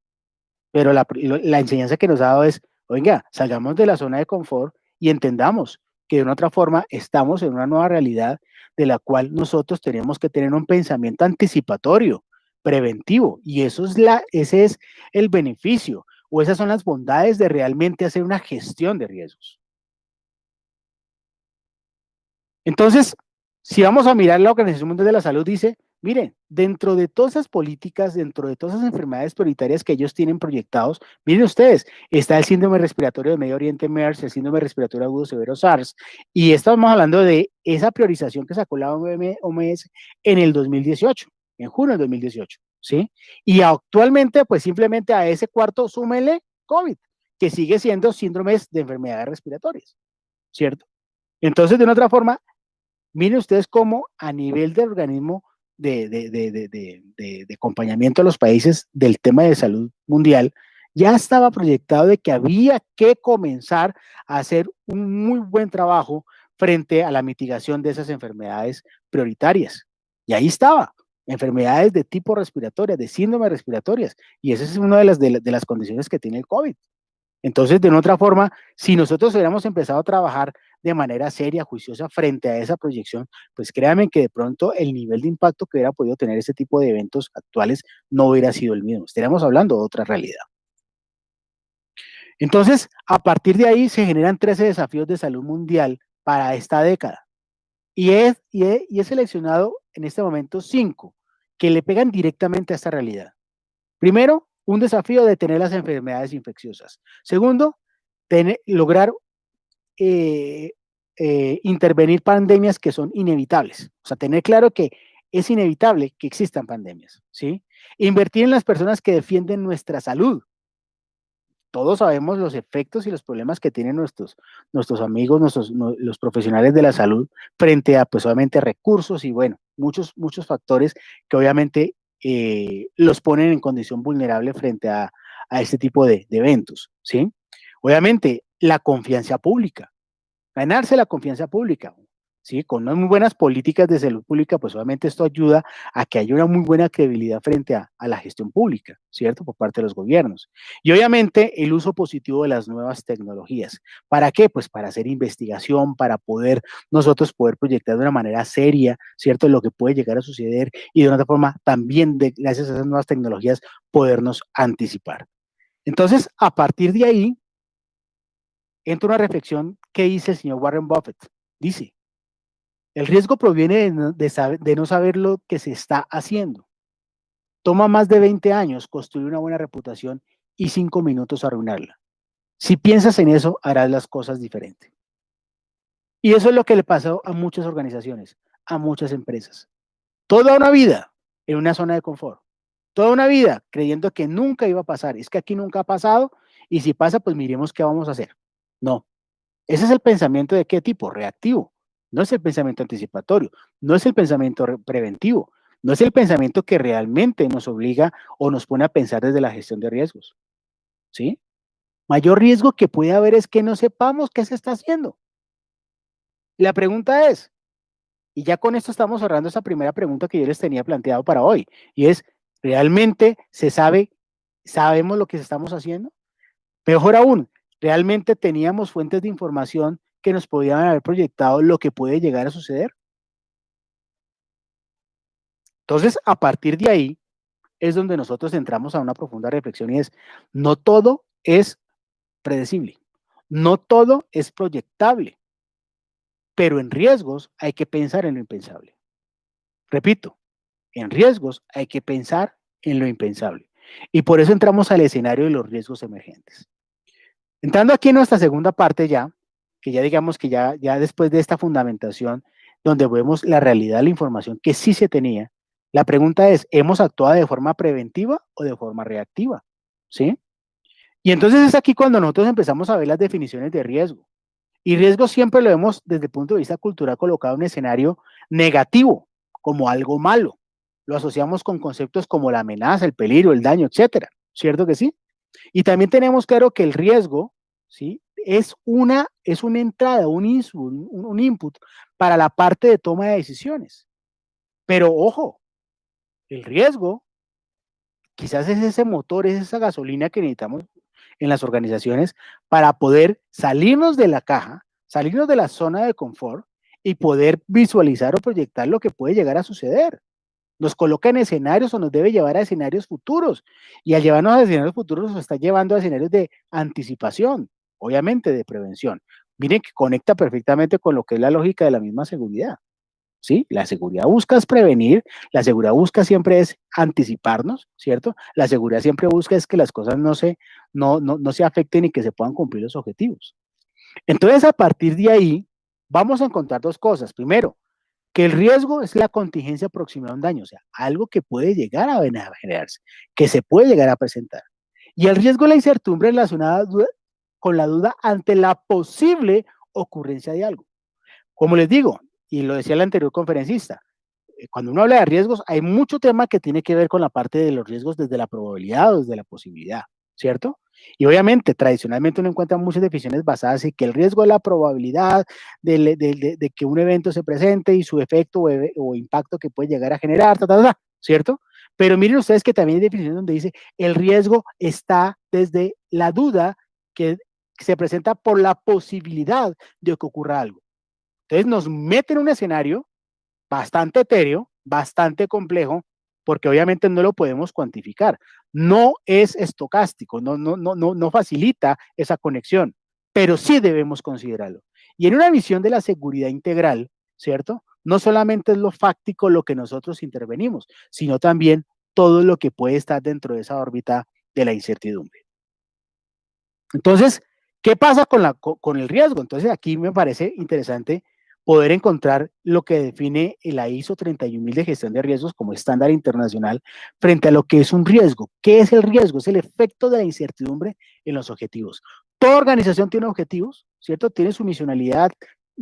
pero la enseñanza que nos ha dado es, oiga, salgamos de la zona de confort y entendamos que de una otra forma estamos en una nueva realidad de la cual nosotros tenemos que tener un pensamiento anticipatorio, preventivo, y ese es el beneficio, o esas son las bondades de realmente hacer una gestión de riesgos. Entonces, si vamos a mirar la Organización Mundial de la Salud, dice, miren, dentro de todas esas políticas, dentro de todas esas enfermedades prioritarias que ellos tienen proyectados, miren ustedes, está el síndrome respiratorio de Medio Oriente MERS, el síndrome respiratorio agudo severo SARS, y estamos hablando de esa priorización que sacó la OMS en el 2018, en junio del 2018, ¿sí? Y actualmente, pues simplemente a ese cuarto súmenle COVID, que sigue siendo síndromes de enfermedades respiratorias, ¿cierto? Entonces, de una otra forma, miren ustedes cómo a nivel del organismo de acompañamiento a los países del tema de salud mundial, Ya estaba proyectado de que había que comenzar a hacer un muy buen trabajo frente a la mitigación de esas enfermedades prioritarias. Y ahí estaba, enfermedades de tipo respiratoria, de síndromes respiratorias. Y esa es una de las condiciones que tiene el COVID. Entonces, de otra forma, si nosotros hubiéramos empezado a trabajar de manera seria, juiciosa, frente a esa proyección, pues créanme que de pronto el nivel de impacto que hubiera podido tener este tipo de eventos actuales no hubiera sido el mismo. Estaríamos hablando de otra realidad. Entonces, a partir de ahí se generan 13 desafíos de salud mundial para esta década. Y he seleccionado en este momento 5 que le pegan directamente a esta realidad. Primero, un desafío de detener las enfermedades infecciosas. Segundo, lograr intervenir pandemias que son inevitables. O sea, tener claro que es inevitable que existan pandemias, ¿sí? Invertir en las personas que defienden nuestra salud. Todos sabemos los efectos y los problemas que tienen nuestros amigos, los profesionales de la salud frente a, pues obviamente, recursos y, bueno, muchos factores que obviamente los ponen en condición vulnerable frente a este tipo de eventos, ¿sí? Obviamente, la confianza pública, ganarse la confianza pública, ¿sí? Con unas muy buenas políticas de salud pública, pues obviamente esto ayuda a que haya una muy buena credibilidad frente a la gestión pública, ¿cierto? Por parte de los gobiernos. Y obviamente el uso positivo de las nuevas tecnologías. ¿Para qué? Pues para hacer investigación, para poder nosotros poder proyectar de una manera seria, ¿cierto? Lo que puede llegar a suceder y de otra forma también gracias a esas nuevas tecnologías podernos anticipar. Entonces, a partir de ahí, entra una reflexión que dice el señor Warren Buffett. Dice, el riesgo proviene de no saber lo que se está haciendo. Toma más de 20 años construir una buena reputación y 5 minutos arruinarla. Si piensas en eso, harás las cosas diferentes. Y eso es lo que le pasó a muchas organizaciones, a muchas empresas. Toda una vida en una zona de confort. Toda una vida creyendo que nunca iba a pasar. Es que aquí nunca ha pasado y si pasa, pues miremos qué vamos a hacer. No. Ese es el pensamiento de qué tipo, reactivo. No es el pensamiento anticipatorio, no es el pensamiento preventivo, no es el pensamiento que realmente nos obliga o nos pone a pensar desde la gestión de riesgos. ¿Sí? Mayor riesgo que puede haber es que no sepamos qué se está haciendo. La pregunta es, y ya con esto estamos cerrando esa primera pregunta que yo les tenía planteado para hoy, y es, ¿realmente sabemos lo que estamos haciendo? Mejor aún, ¿realmente teníamos fuentes de información que nos podían haber proyectado lo que puede llegar a suceder? Entonces, a partir de ahí es donde nosotros entramos a una profunda reflexión y es, no todo es predecible, no todo es proyectable, pero en riesgos hay que pensar en lo impensable. Repito, en riesgos hay que pensar en lo impensable. Y por eso entramos al escenario de los riesgos emergentes. Entrando aquí en nuestra segunda parte ya, que ya digamos que ya después de esta fundamentación, donde vemos la realidad, la información que sí se tenía, la pregunta es, ¿hemos actuado de forma preventiva o de forma reactiva? ¿Sí? Y entonces es aquí cuando nosotros empezamos a ver las definiciones de riesgo. Y riesgo siempre lo vemos desde el punto de vista cultural colocado en un escenario negativo, como algo malo. Lo asociamos con conceptos como la amenaza, el peligro, el daño, etcétera. ¿Cierto que sí? Y también tenemos claro que el riesgo, ¿sí? Es una entrada, un input para la parte de toma de decisiones. Pero ojo, el riesgo quizás es ese motor, es esa gasolina que necesitamos en las organizaciones para poder salirnos de la caja, salirnos de la zona de confort y poder visualizar o proyectar lo que puede llegar a suceder. Nos coloca en escenarios o nos debe llevar a escenarios futuros. Y al llevarnos a escenarios futuros nos está llevando a escenarios de anticipación, obviamente de prevención. Miren que conecta perfectamente con lo que es la lógica de la misma seguridad. ¿Sí? La seguridad busca es prevenir, la seguridad busca siempre es anticiparnos, ¿cierto? La seguridad siempre busca es que las cosas no se afecten y que se puedan cumplir los objetivos. Entonces, a partir de ahí, vamos a encontrar dos cosas. Primero, que el riesgo es la contingencia aproximada a un daño, o sea, algo que puede llegar a generarse, que se puede llegar a presentar. Y el riesgo es la incertidumbre relacionada con la duda ante la posible ocurrencia de algo. Como les digo, y lo decía el anterior conferencista, cuando uno habla de riesgos, hay mucho tema que tiene que ver con la parte de los riesgos desde la probabilidad o desde la posibilidad, ¿cierto? Y obviamente, tradicionalmente uno encuentra muchas definiciones basadas en que el riesgo es la probabilidad de que un evento se presente y su efecto o impacto que puede llegar a generar, ¿cierto? Pero miren ustedes que también hay definiciones donde dice el riesgo está desde la duda que se presenta por la posibilidad de que ocurra algo. Entonces nos mete en un escenario bastante etéreo, bastante complejo, porque obviamente no lo podemos cuantificar. No es estocástico, no facilita esa conexión, pero sí debemos considerarlo. Y en una visión de la seguridad integral, ¿cierto? No solamente es lo fáctico lo que nosotros intervenimos, sino también todo lo que puede estar dentro de esa órbita de la incertidumbre. Entonces, ¿qué pasa con el riesgo? Entonces, aquí me parece interesante poder encontrar lo que define la ISO 31000 de gestión de riesgos como estándar internacional frente a lo que es un riesgo. ¿Qué es el riesgo? Es el efecto de la incertidumbre en los objetivos. Toda organización tiene objetivos, ¿cierto? Tiene su misionalidad,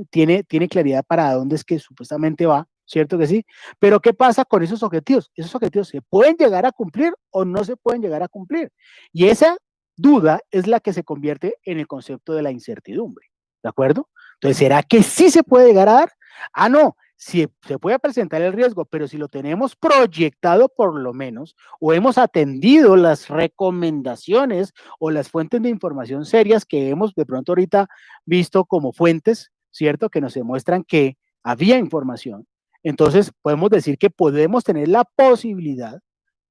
tiene claridad para dónde es que supuestamente va, ¿cierto que sí? Pero ¿qué pasa con esos objetivos? Esos objetivos se pueden llegar a cumplir o no se pueden llegar a cumplir. Y esa duda es la que se convierte en el concepto de la incertidumbre, ¿de acuerdo? Entonces, ¿será que sí se puede llegar a dar? Ah, no, sí se puede presentar el riesgo, pero si lo tenemos proyectado por lo menos, o hemos atendido las recomendaciones o las fuentes de información serias que hemos de pronto ahorita visto como fuentes, ¿cierto? Que nos demuestran que había información. Entonces, podemos decir que podemos tener la posibilidad,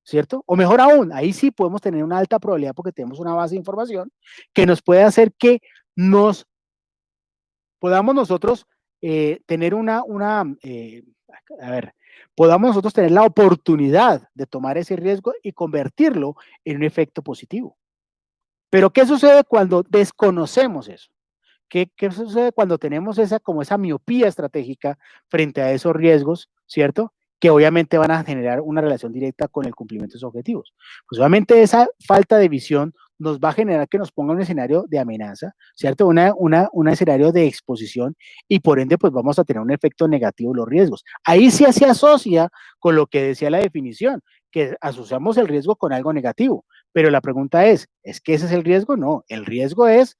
¿cierto? O mejor aún, ahí sí podemos tener una alta probabilidad porque tenemos una base de información que nos puede hacer que nos podamos nosotros tener podamos nosotros tener la oportunidad de tomar ese riesgo y convertirlo en un efecto positivo. Pero ¿qué sucede cuando desconocemos eso? ¿Qué sucede cuando tenemos esa miopía estratégica frente a esos riesgos, ¿cierto? Que obviamente van a generar una relación directa con el cumplimiento de esos objetivos. Pues obviamente esa falta de visión nos va a generar que nos ponga un escenario de amenaza, ¿cierto? Un escenario de exposición y por ende pues vamos a tener un efecto negativo en los riesgos. Ahí sí se asocia con lo que decía la definición, que asociamos el riesgo con algo negativo. Pero la pregunta ¿es que ese es el riesgo? No, el riesgo es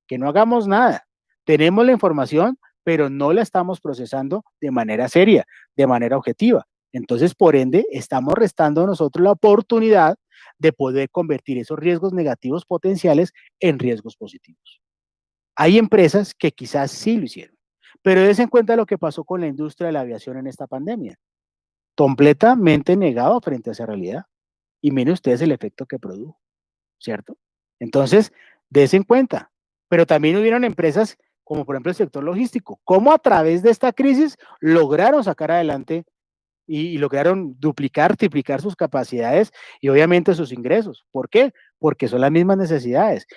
que no hagamos nada. Tenemos la información, pero no la estamos procesando de manera seria, de manera objetiva. Entonces, por ende, estamos restando a nosotros la oportunidad de poder convertir esos riesgos negativos potenciales en riesgos positivos. Hay empresas que quizás sí lo hicieron, pero des en cuenta lo que pasó con la industria de la aviación en esta pandemia. Completamente negado frente a esa realidad. Y miren ustedes el efecto que produjo, ¿cierto? Entonces, des en cuenta. Pero también hubieron empresas como por ejemplo el sector logístico, cómo a través de esta crisis lograron sacar adelante y lograron duplicar, triplicar sus capacidades y obviamente sus ingresos. ¿Por qué? Porque son las mismas necesidades.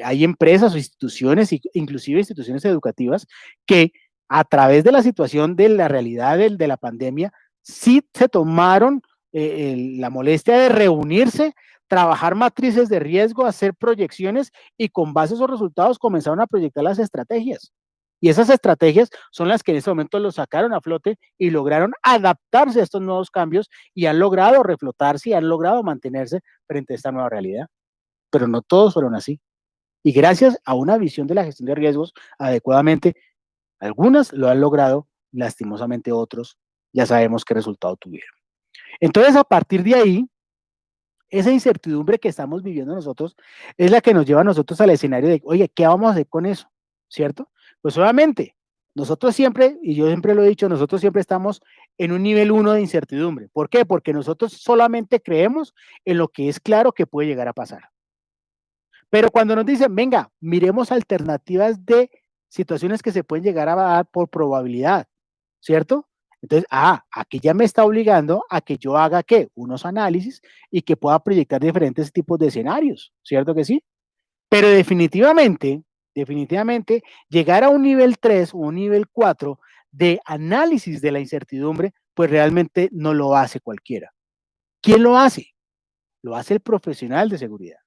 Hay empresas o instituciones, inclusive instituciones educativas, que a través de la situación de la realidad de la pandemia, sí se tomaron la molestia de reunirse, trabajar matrices de riesgo, hacer proyecciones y con base a esos resultados comenzaron a proyectar las estrategias. Y esas estrategias son las que en ese momento lo sacaron a flote y lograron adaptarse a estos nuevos cambios y han logrado reflotarse y han logrado mantenerse frente a esta nueva realidad. Pero no todos fueron así. Y gracias a una visión de la gestión de riesgos adecuadamente, algunas lo han logrado, lastimosamente otros ya sabemos qué resultado tuvieron. Entonces, a partir de ahí, esa incertidumbre que estamos viviendo nosotros es la que nos lleva a nosotros al escenario de, oye, ¿qué vamos a hacer con eso? ¿Cierto? Pues obviamente, nosotros siempre, y yo siempre lo he dicho, nosotros siempre estamos en un nivel 1 de incertidumbre. ¿Por qué? Porque nosotros solamente creemos en lo que es claro que puede llegar a pasar. Pero cuando nos dicen, venga, miremos alternativas de situaciones que se pueden llegar a dar por probabilidad, ¿cierto? Entonces, aquí ya me está obligando a que yo haga, ¿qué? Unos análisis y que pueda proyectar diferentes tipos de escenarios, ¿cierto que sí? Pero definitivamente, llegar a un nivel 3 o un nivel 4 de análisis de la incertidumbre, pues realmente no lo hace cualquiera. ¿Quién lo hace? Lo hace el profesional de seguridad.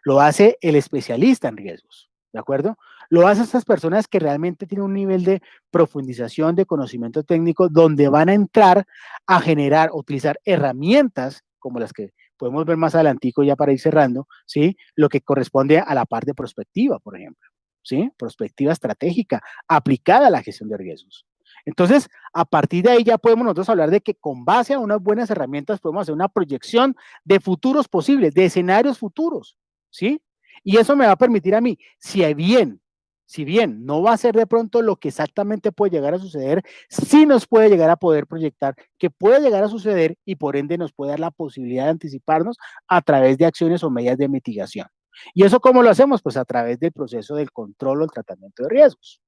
Lo hace el especialista en riesgos, ¿de acuerdo? Lo hacen estas personas que realmente tienen un nivel de profundización, de conocimiento técnico, donde van a entrar a generar, utilizar herramientas como las que podemos ver más adelantico ya para ir cerrando, ¿sí? Lo que corresponde a la parte prospectiva, por ejemplo, ¿sí? Prospectiva estratégica aplicada a la gestión de riesgos. Entonces, a partir de ahí ya podemos nosotros hablar de que con base a unas buenas herramientas podemos hacer una proyección de futuros posibles, de escenarios futuros, ¿sí? Y eso me va a permitir a mí, si bien no va a ser de pronto lo que exactamente puede llegar a suceder, sí nos puede llegar a poder proyectar que puede llegar a suceder y por ende nos puede dar la posibilidad de anticiparnos a través de acciones o medidas de mitigación. ¿Y eso cómo lo hacemos? Pues a través del proceso del control o el tratamiento de riesgos.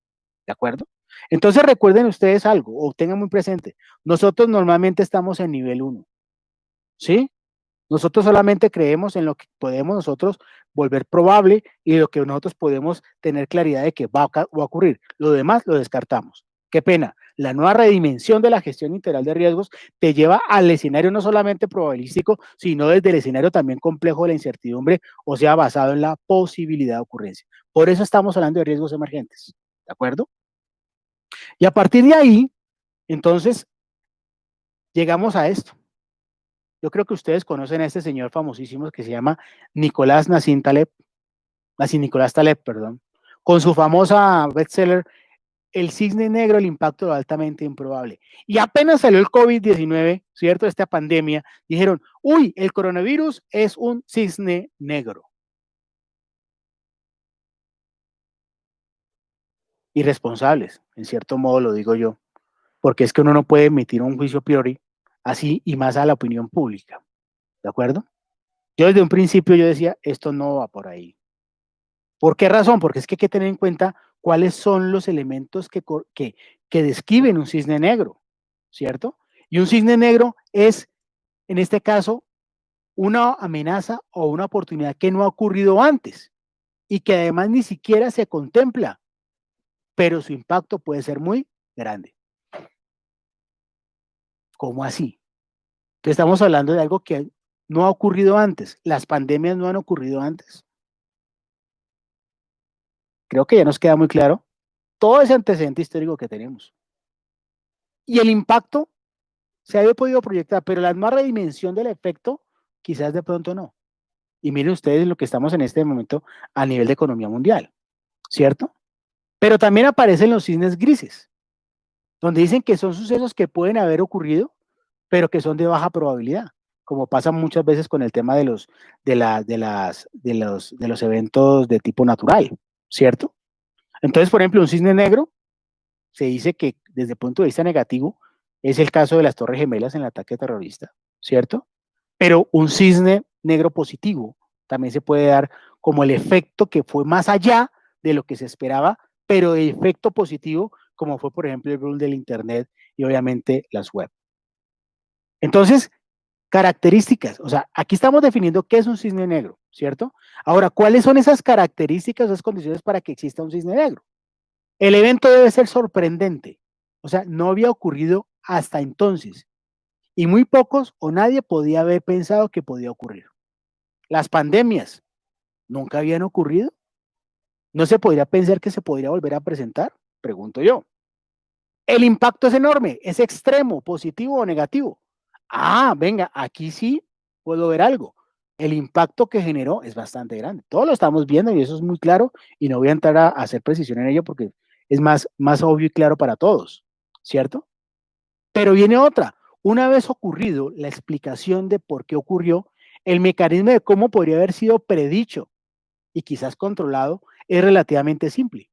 ¿De acuerdo? Entonces recuerden ustedes algo o tengan muy presente, nosotros normalmente estamos en nivel 1, ¿sí? Nosotros solamente creemos en lo que podemos nosotros volver probable y lo que nosotros podemos tener claridad de que va a ocurrir. Lo demás lo descartamos. Qué pena. La nueva redimensión de la gestión integral de riesgos te lleva al escenario no solamente probabilístico, sino desde el escenario también complejo de la incertidumbre, o sea, basado en la posibilidad de ocurrencia. Por eso estamos hablando de riesgos emergentes. ¿De acuerdo? Y a partir de ahí, entonces, llegamos a esto. Yo creo que ustedes conocen a este señor famosísimo que se llama Nicolás Taleb, perdón, con su famosa bestseller El cisne negro, el impacto de lo altamente improbable. Y apenas salió el COVID-19, ¿cierto? Esta pandemia, dijeron, uy, el coronavirus es un cisne negro. Irresponsables, en cierto modo lo digo yo, porque es que uno no puede emitir un juicio a priori así y más a la opinión pública, ¿de acuerdo? Yo desde un principio yo decía, esto no va por ahí. ¿Por qué razón? Porque es que hay que tener en cuenta cuáles son los elementos que describen un cisne negro, ¿cierto? Y un cisne negro es, en este caso, una amenaza o una oportunidad que no ha ocurrido antes y que además ni siquiera se contempla, pero su impacto puede ser muy grande. ¿Cómo así? Que estamos hablando de algo que no ha ocurrido antes. Las pandemias no han ocurrido antes. Creo que ya nos queda muy claro todo ese antecedente histórico que tenemos. Y el impacto se había podido proyectar, pero la más redimensión del efecto, quizás de pronto no. Y miren ustedes lo que estamos en este momento a nivel de economía mundial, ¿cierto? Pero también aparecen los cisnes grises, donde dicen que son sucesos que pueden haber ocurrido, pero que son de baja probabilidad, como pasa muchas veces con el tema de los eventos de tipo natural, ¿cierto? Entonces, por ejemplo, un cisne negro se dice que desde el punto de vista negativo es el caso de las Torres Gemelas en el ataque terrorista, ¿cierto? Pero un cisne negro positivo también se puede dar como el efecto que fue más allá de lo que se esperaba, pero el efecto positivo, como fue, por ejemplo, el boom del Internet y obviamente las web. Entonces, características, o sea, aquí estamos definiendo qué es un cisne negro, ¿cierto? Ahora, ¿cuáles son esas características, esas condiciones para que exista un cisne negro? El evento debe ser sorprendente, o sea, no había ocurrido hasta entonces y muy pocos o nadie podía haber pensado que podía ocurrir. Las pandemias nunca habían ocurrido. ¿No se podría pensar que se podría volver a presentar? Pregunto yo. El impacto es enorme, es extremo, positivo o negativo. Ah, venga, aquí sí puedo ver algo. El impacto que generó es bastante grande. Todos lo estamos viendo y eso es muy claro y no voy a entrar a hacer precisión en ello porque es más obvio y claro para todos, ¿cierto? Pero viene otra. Una vez ocurrido la explicación de por qué ocurrió, el mecanismo de cómo podría haber sido predicho y quizás controlado es relativamente simple.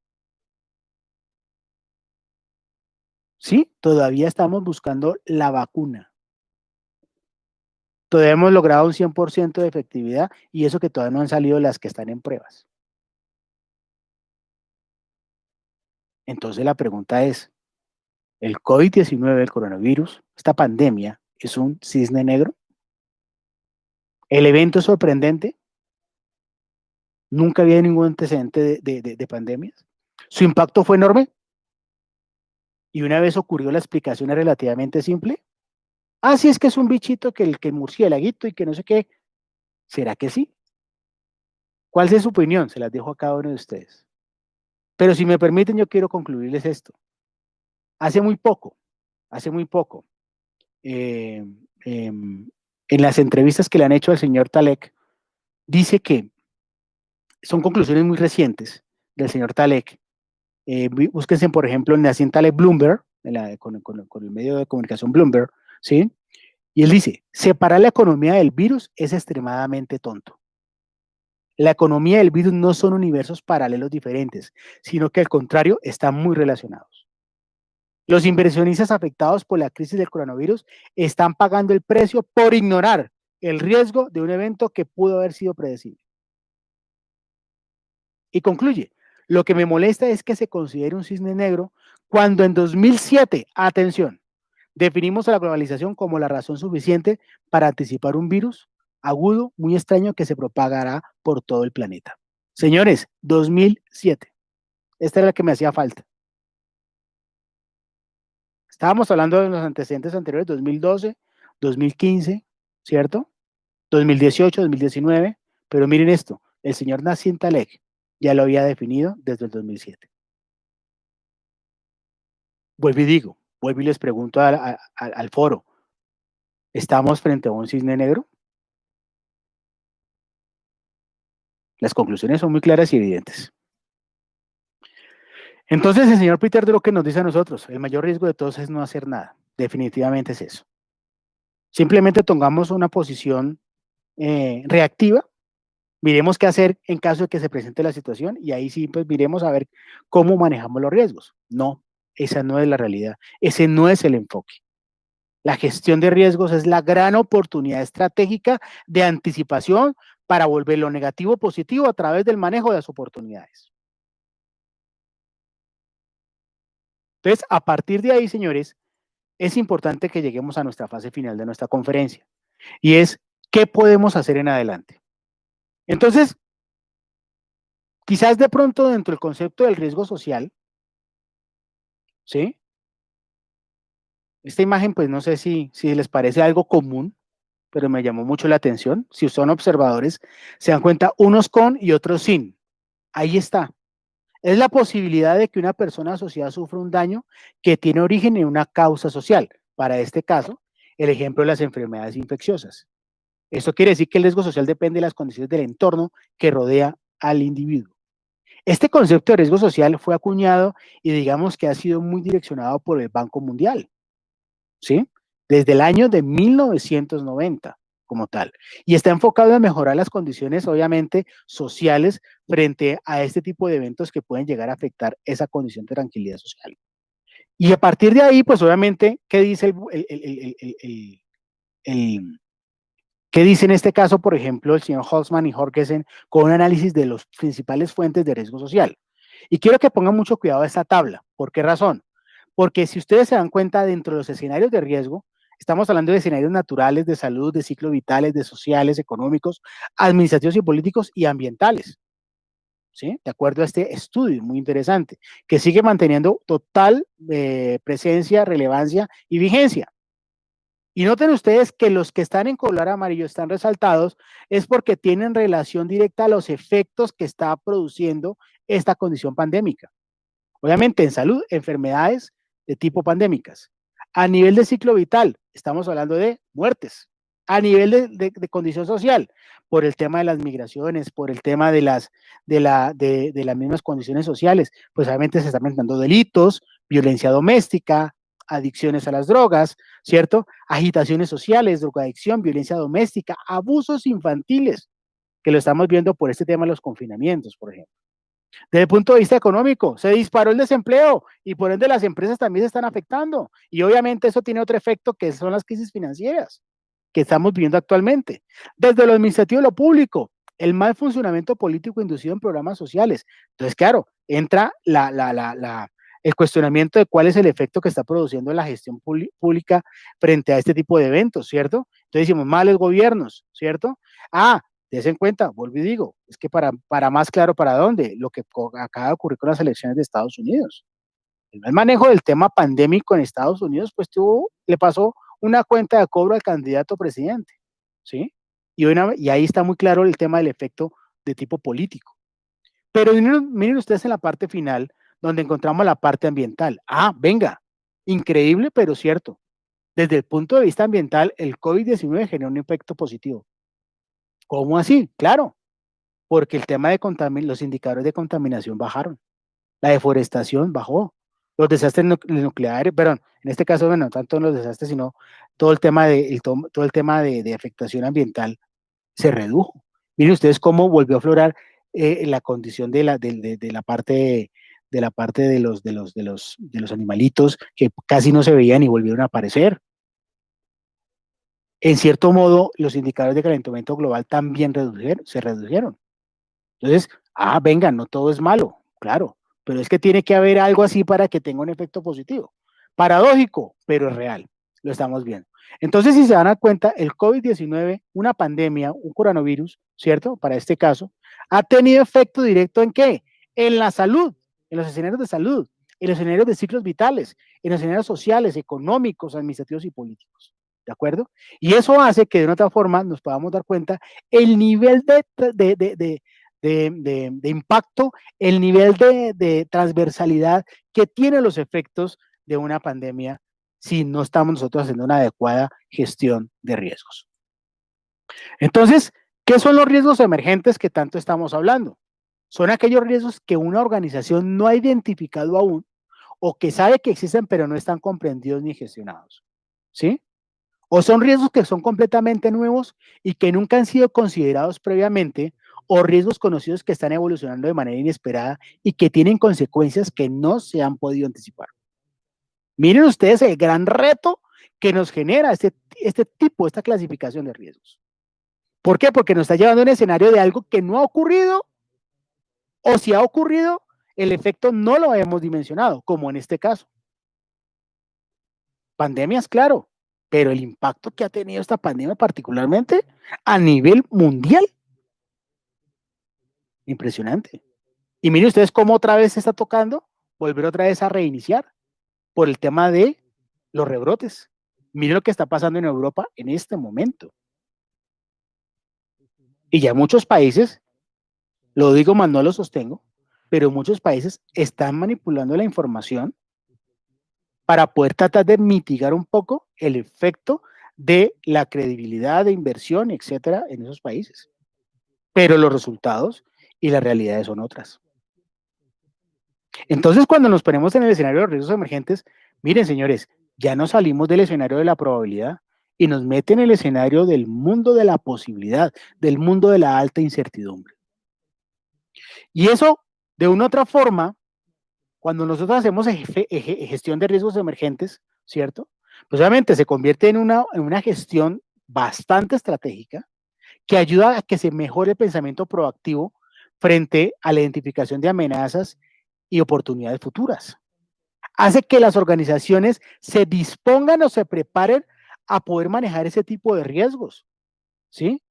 Sí, todavía estamos buscando la vacuna. Todavía hemos logrado un 100% de efectividad y eso que todavía no han salido las que están en pruebas. Entonces la pregunta es, ¿el COVID-19, el coronavirus, esta pandemia, es un cisne negro? ¿El evento es sorprendente? ¿Nunca había ningún antecedente de pandemias? ¿Su impacto fue enorme? Y una vez ocurrió, la explicación es relativamente simple. Ah, sí, es que es un bichito que el murciélaguito y que no sé qué. ¿Será que sí? ¿Cuál es su opinión? Se las dejo a cada uno de ustedes. Pero si me permiten, yo quiero concluirles esto. Hace muy poco, eh, eh, en las entrevistas que le han hecho al señor Taleb, dice que son conclusiones muy recientes del señor Taleb. Búsquense, por ejemplo, en Nassim Taleb Bloomberg, con el medio de comunicación Bloomberg, ¿sí? Y él dice, separar la economía del virus es extremadamente tonto. La economía y el virus no son universos paralelos diferentes, sino que al contrario, están muy relacionados. Los inversionistas afectados por la crisis del coronavirus están pagando el precio por ignorar el riesgo de un evento que pudo haber sido predecible. Y concluye, lo que me molesta es que se considere un cisne negro cuando en 2007, atención, definimos a la globalización como la razón suficiente para anticipar un virus agudo, muy extraño, que se propagará por todo el planeta. Señores, 2007. Esta era la que me hacía falta. Estábamos hablando de los antecedentes anteriores, 2012, 2015, ¿cierto? 2018, 2019, pero miren esto, el señor Nassim Taleb ya lo había definido desde el 2007. Vuelvo y les pregunto al foro, ¿estamos frente a un cisne negro? Las conclusiones son muy claras y evidentes. Entonces el señor Peter Drucker nos dice a nosotros, el mayor riesgo de todos es no hacer nada. Definitivamente es eso. Simplemente tengamos una posición reactiva, miremos qué hacer en caso de que se presente la situación y ahí sí pues miremos a ver cómo manejamos los riesgos. No, esa no es la realidad, ese no es el enfoque. La gestión de riesgos es la gran oportunidad estratégica de anticipación para volver lo negativo positivo a través del manejo de las oportunidades. Entonces, a partir de ahí, señores, es importante que lleguemos a nuestra fase final de nuestra conferencia y es, ¿qué podemos hacer en adelante? Entonces, quizás de pronto dentro del concepto del riesgo social, ¿sí? Esta imagen, pues no sé si les parece algo común, pero me llamó mucho la atención. Si son observadores, se dan cuenta unos con y otros sin. Ahí está. Es la posibilidad de que una persona asociada sufra un daño que tiene origen en una causa social. Para este caso, el ejemplo de las enfermedades infecciosas. Esto quiere decir que el riesgo social depende de las condiciones del entorno que rodea al individuo. Este concepto de riesgo social fue acuñado y digamos que ha sido muy direccionado por el Banco Mundial, ¿sí? Desde el año de 1990 como tal. Y está enfocado en mejorar las condiciones, obviamente, sociales frente a este tipo de eventos que pueden llegar a afectar esa condición de tranquilidad social. Y a partir de ahí, pues obviamente, ¿qué dice ¿qué dice en este caso, por ejemplo, el señor Holzman y Jorgensen con un análisis de las principales fuentes de riesgo social? Y quiero que pongan mucho cuidado a esta tabla. ¿Por qué razón? Porque si ustedes se dan cuenta, dentro de los escenarios de riesgo, estamos hablando de escenarios naturales, de salud, de ciclos vitales, de sociales, económicos, administrativos y políticos y ambientales. ¿Sí? De acuerdo a este estudio muy interesante, que sigue manteniendo total presencia, relevancia y vigencia. Y noten ustedes que los que están en color amarillo están resaltados es porque tienen relación directa a los efectos que está produciendo esta condición pandémica. Obviamente en salud, enfermedades de tipo pandémicas. A nivel de ciclo vital, estamos hablando de muertes. A nivel de condición social, por el tema de las migraciones, por el tema de las mismas condiciones sociales, pues obviamente se están presentando delitos, violencia doméstica, adicciones a las drogas, ¿cierto? Agitaciones sociales, drogadicción, violencia doméstica, abusos infantiles, que lo estamos viendo por este tema de los confinamientos, por ejemplo. Desde el punto de vista económico, se disparó el desempleo y por ende las empresas también se están afectando. Y obviamente eso tiene otro efecto que son las crisis financieras que estamos viviendo actualmente. Desde lo administrativo y lo público, el mal funcionamiento político inducido en programas sociales. Entonces, claro, entra el cuestionamiento de cuál es el efecto que está produciendo la gestión pública frente a este tipo de eventos, ¿cierto? Entonces decimos, malos gobiernos, ¿cierto? Des en cuenta, vuelvo y digo, es que para más claro para dónde, lo que acaba de ocurrir con las elecciones de Estados Unidos. El mal manejo del tema pandémico en Estados Unidos, pues le pasó una cuenta de cobro al candidato presidente, ¿sí? Y ahí está muy claro el tema del efecto de tipo político. Pero miren ustedes en la parte final, donde encontramos la parte ambiental. Venga, increíble, pero cierto. desde el punto de vista ambiental, el COVID-19 generó un efecto positivo. ¿Cómo así? Claro, porque el tema de los indicadores de contaminación bajaron, la deforestación bajó, los desastres nucleares, perdón, en este caso, bueno, no tanto los desastres, sino todo el tema todo el tema de afectación ambiental se redujo. Miren ustedes cómo volvió a aflorar la condición de la parte de los animalitos que casi no se veían y volvieron a aparecer. En cierto modo, los indicadores de calentamiento global también se redujeron. Entonces, venga, no todo es malo, claro, pero es que tiene que haber algo así para que tenga un efecto positivo. Paradójico, pero es real, lo estamos viendo. Entonces, si se dan cuenta, el COVID-19, una pandemia, un coronavirus, ¿cierto? Para este caso, ha tenido efecto directo ¿en qué? En la salud, en los escenarios de salud, en los escenarios de ciclos vitales, en los escenarios sociales, económicos, administrativos y políticos. ¿De acuerdo? Y eso hace que de una otra forma nos podamos dar cuenta el nivel de impacto, el nivel de transversalidad que tienen los efectos de una pandemia si no estamos nosotros haciendo una adecuada gestión de riesgos. Entonces, ¿qué son los riesgos emergentes que tanto estamos hablando? Son aquellos riesgos que una organización no ha identificado aún o que sabe que existen pero no están comprendidos ni gestionados. ¿Sí? O son riesgos que son completamente nuevos y que nunca han sido considerados previamente, o riesgos conocidos que están evolucionando de manera inesperada y que tienen consecuencias que no se han podido anticipar. Miren ustedes el gran reto que nos genera esta clasificación de riesgos. ¿Por qué? Porque nos está llevando a un escenario de algo que no ha ocurrido, o si ha ocurrido, el efecto no lo hemos dimensionado, como en este caso. Pandemias, claro, pero el impacto que ha tenido esta pandemia particularmente a nivel mundial, impresionante. Y miren ustedes cómo otra vez se está tocando volver otra vez a reiniciar por el tema de los rebrotes. Miren lo que está pasando en Europa en este momento. Y ya muchos países, lo digo más no lo sostengo, pero muchos países están manipulando la información para poder tratar de mitigar un poco el efecto de la credibilidad de inversión, etcétera, en esos países. Pero los resultados y las realidades son otras. Entonces, cuando nos ponemos en el escenario de los riesgos emergentes, miren, señores, ya no salimos del escenario de la probabilidad y nos meten en el escenario del mundo de la posibilidad, del mundo de la alta incertidumbre. Y eso, de una u otra forma, cuando nosotros hacemos gestión de riesgos emergentes, ¿cierto? Pues obviamente se convierte en una gestión bastante estratégica que ayuda a que se mejore el pensamiento proactivo frente a la identificación de amenazas y oportunidades futuras. Hace que las organizaciones se dispongan o se preparen a poder manejar ese tipo de riesgos, ¿sí?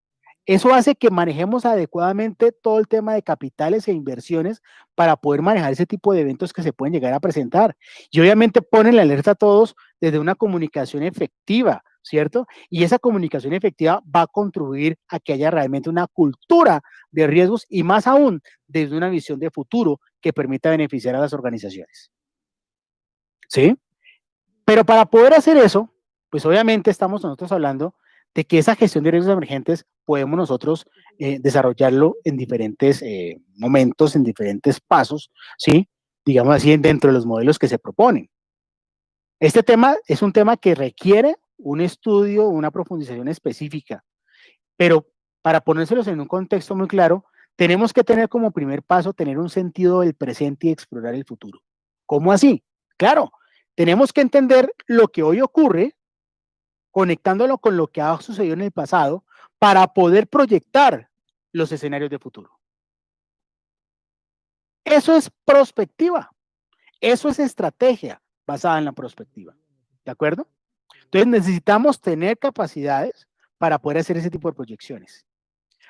Eso hace que manejemos adecuadamente todo el tema de capitales e inversiones para poder manejar ese tipo de eventos que se pueden llegar a presentar. Y obviamente ponen la alerta a todos desde una comunicación efectiva, ¿cierto? Y esa comunicación efectiva va a contribuir a que haya realmente una cultura de riesgos y más aún desde una visión de futuro que permita beneficiar a las organizaciones. ¿Sí? Pero para poder hacer eso, pues obviamente estamos nosotros hablando de que esa gestión de riesgos emergentes podemos nosotros desarrollarlo en diferentes momentos, en diferentes pasos, ¿sí? Digamos así, dentro de los modelos que se proponen. Este tema es un tema que requiere un estudio, una profundización específica, pero para ponérselos en un contexto muy claro, tenemos que tener como primer paso, tener un sentido del presente y explorar el futuro. ¿Cómo así? Claro, tenemos que entender lo que hoy ocurre, conectándolo con lo que ha sucedido en el pasado, para poder proyectar los escenarios de futuro. Eso es prospectiva, eso es estrategia basada en la prospectiva, ¿de acuerdo? Entonces necesitamos tener capacidades para poder hacer ese tipo de proyecciones.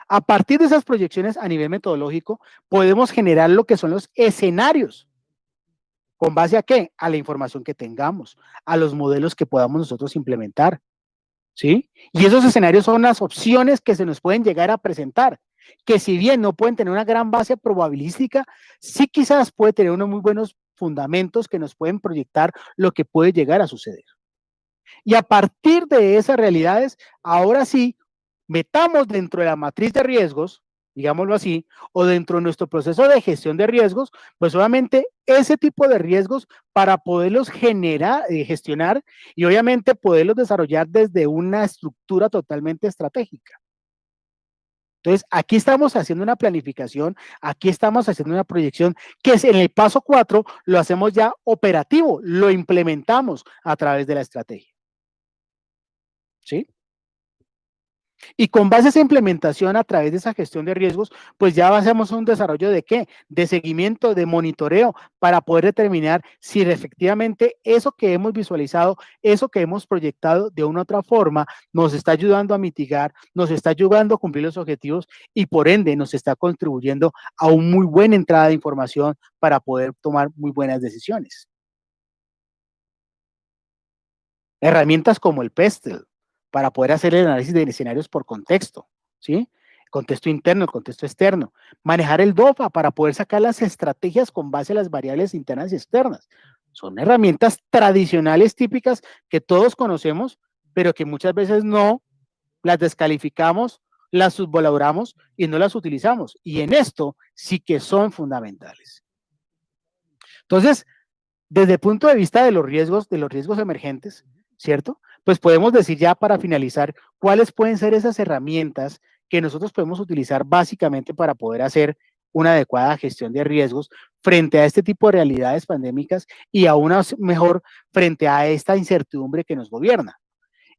A partir de esas proyecciones a nivel metodológico, podemos generar lo que son los escenarios. ¿Con base a qué? A la información que tengamos, a los modelos que podamos nosotros implementar, ¿sí? Y esos escenarios son las opciones que se nos pueden llegar a presentar, que si bien no pueden tener una gran base probabilística, sí quizás puede tener unos muy buenos fundamentos que nos pueden proyectar lo que puede llegar a suceder. Y a partir de esas realidades, ahora sí, metamos dentro de la matriz de riesgos, digámoslo así, o dentro de nuestro proceso de gestión de riesgos, pues obviamente ese tipo de riesgos para poderlos generar, gestionar y obviamente poderlos desarrollar desde una estructura totalmente estratégica. Entonces, aquí estamos haciendo una planificación, aquí estamos haciendo una proyección que es en el paso 4 lo hacemos ya operativo, lo implementamos a través de la estrategia. ¿Sí? Y con base a esa implementación a través de esa gestión de riesgos, pues ya hacemos un desarrollo de ¿qué? De seguimiento, de monitoreo, para poder determinar si efectivamente eso que hemos visualizado, eso que hemos proyectado de una u otra forma, nos está ayudando a mitigar, nos está ayudando a cumplir los objetivos y por ende nos está contribuyendo a una muy buena entrada de información para poder tomar muy buenas decisiones. Herramientas como el PESTEL para poder hacer el análisis de escenarios por contexto, ¿sí? Contexto interno, el contexto externo. Manejar el DOFA para poder sacar las estrategias con base a las variables internas y externas. Son herramientas tradicionales típicas que todos conocemos, pero que muchas veces no las descalificamos, las subvaloramos y no las utilizamos. Y en esto sí que son fundamentales. Entonces, desde el punto de vista de los riesgos emergentes, ¿cierto? Pues podemos decir ya para finalizar cuáles pueden ser esas herramientas que nosotros podemos utilizar básicamente para poder hacer una adecuada gestión de riesgos frente a este tipo de realidades pandémicas y aún mejor frente a esta incertidumbre que nos gobierna.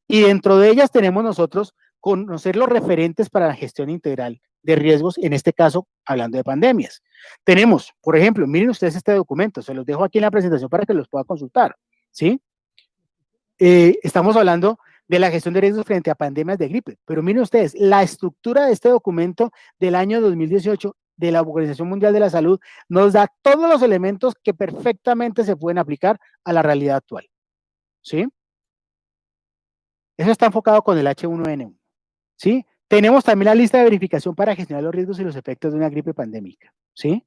Y dentro de ellas tenemos nosotros conocer los referentes para la gestión integral de riesgos, en este caso, hablando de pandemias. Tenemos, por ejemplo, miren ustedes este documento, se los dejo aquí en la presentación para que los puedan consultar, ¿sí? Estamos hablando de la gestión de riesgos frente a pandemias de gripe, pero miren ustedes, la estructura de este documento del año 2018 de la Organización Mundial de la Salud nos da todos los elementos que perfectamente se pueden aplicar a la realidad actual, ¿sí? Eso está enfocado con el H1N1, ¿sí? Tenemos también la lista de verificación para gestionar los riesgos y los efectos de una gripe pandémica, ¿sí?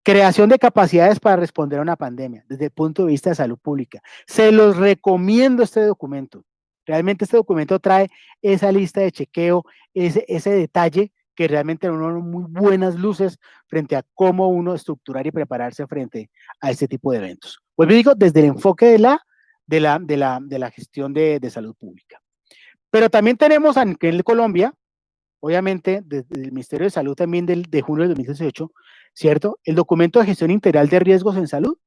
Creación de capacidades para responder a una pandemia desde el punto de vista de salud pública. Se los recomiendo este documento. Realmente este documento trae esa lista de chequeo, ese detalle que realmente nos da muy buenas luces frente a cómo uno estructurar y prepararse frente a este tipo de eventos. Pues me digo, desde el enfoque de la gestión de salud pública. Pero también tenemos aquí en Colombia, obviamente, desde el Ministerio de Salud también de junio del 2018, ¿cierto? El documento de gestión integral de riesgos en salud,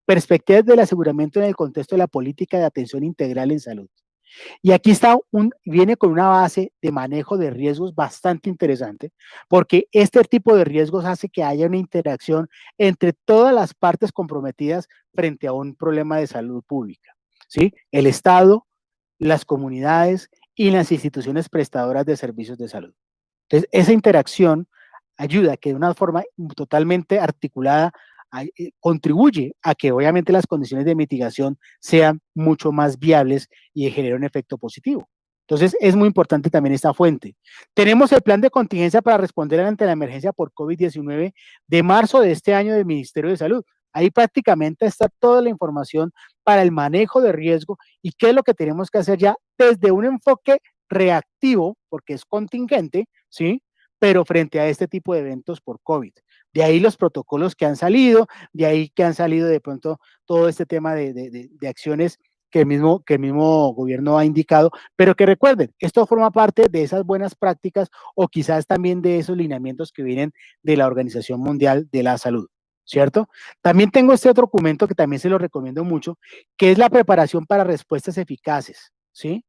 perspectivas del aseguramiento en el contexto de la política de atención integral en salud. Y aquí está viene con una base de manejo de riesgos bastante interesante, porque este tipo de riesgos hace que haya una interacción entre todas las partes comprometidas frente a un problema de salud pública, ¿sí? El Estado, las comunidades y las instituciones prestadoras de servicios de salud. Entonces, esa interacción ayuda a que de una forma totalmente articulada contribuye a que obviamente las condiciones de mitigación sean mucho más viables y genere un efecto positivo. Entonces, es muy importante también esta fuente. Tenemos el plan de contingencia para responder ante la emergencia por COVID-19 de marzo de este año del Ministerio de Salud. Ahí prácticamente está toda la información para el manejo de riesgo y qué es lo que tenemos que hacer ya desde un enfoque reactivo, porque es contingente, ¿sí? Pero frente a este tipo de eventos por COVID. De ahí los protocolos que han salido, de ahí que han salido de pronto todo este tema de acciones que el mismo gobierno ha indicado, pero que recuerden, esto forma parte de esas buenas prácticas o quizás también de esos lineamientos que vienen de la Organización Mundial de la Salud, ¿cierto? También tengo este otro documento que también se lo recomiendo mucho, que es la preparación para respuestas eficaces, ¿sí?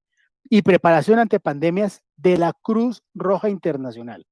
Y preparación ante pandemias de la Cruz Roja Internacional.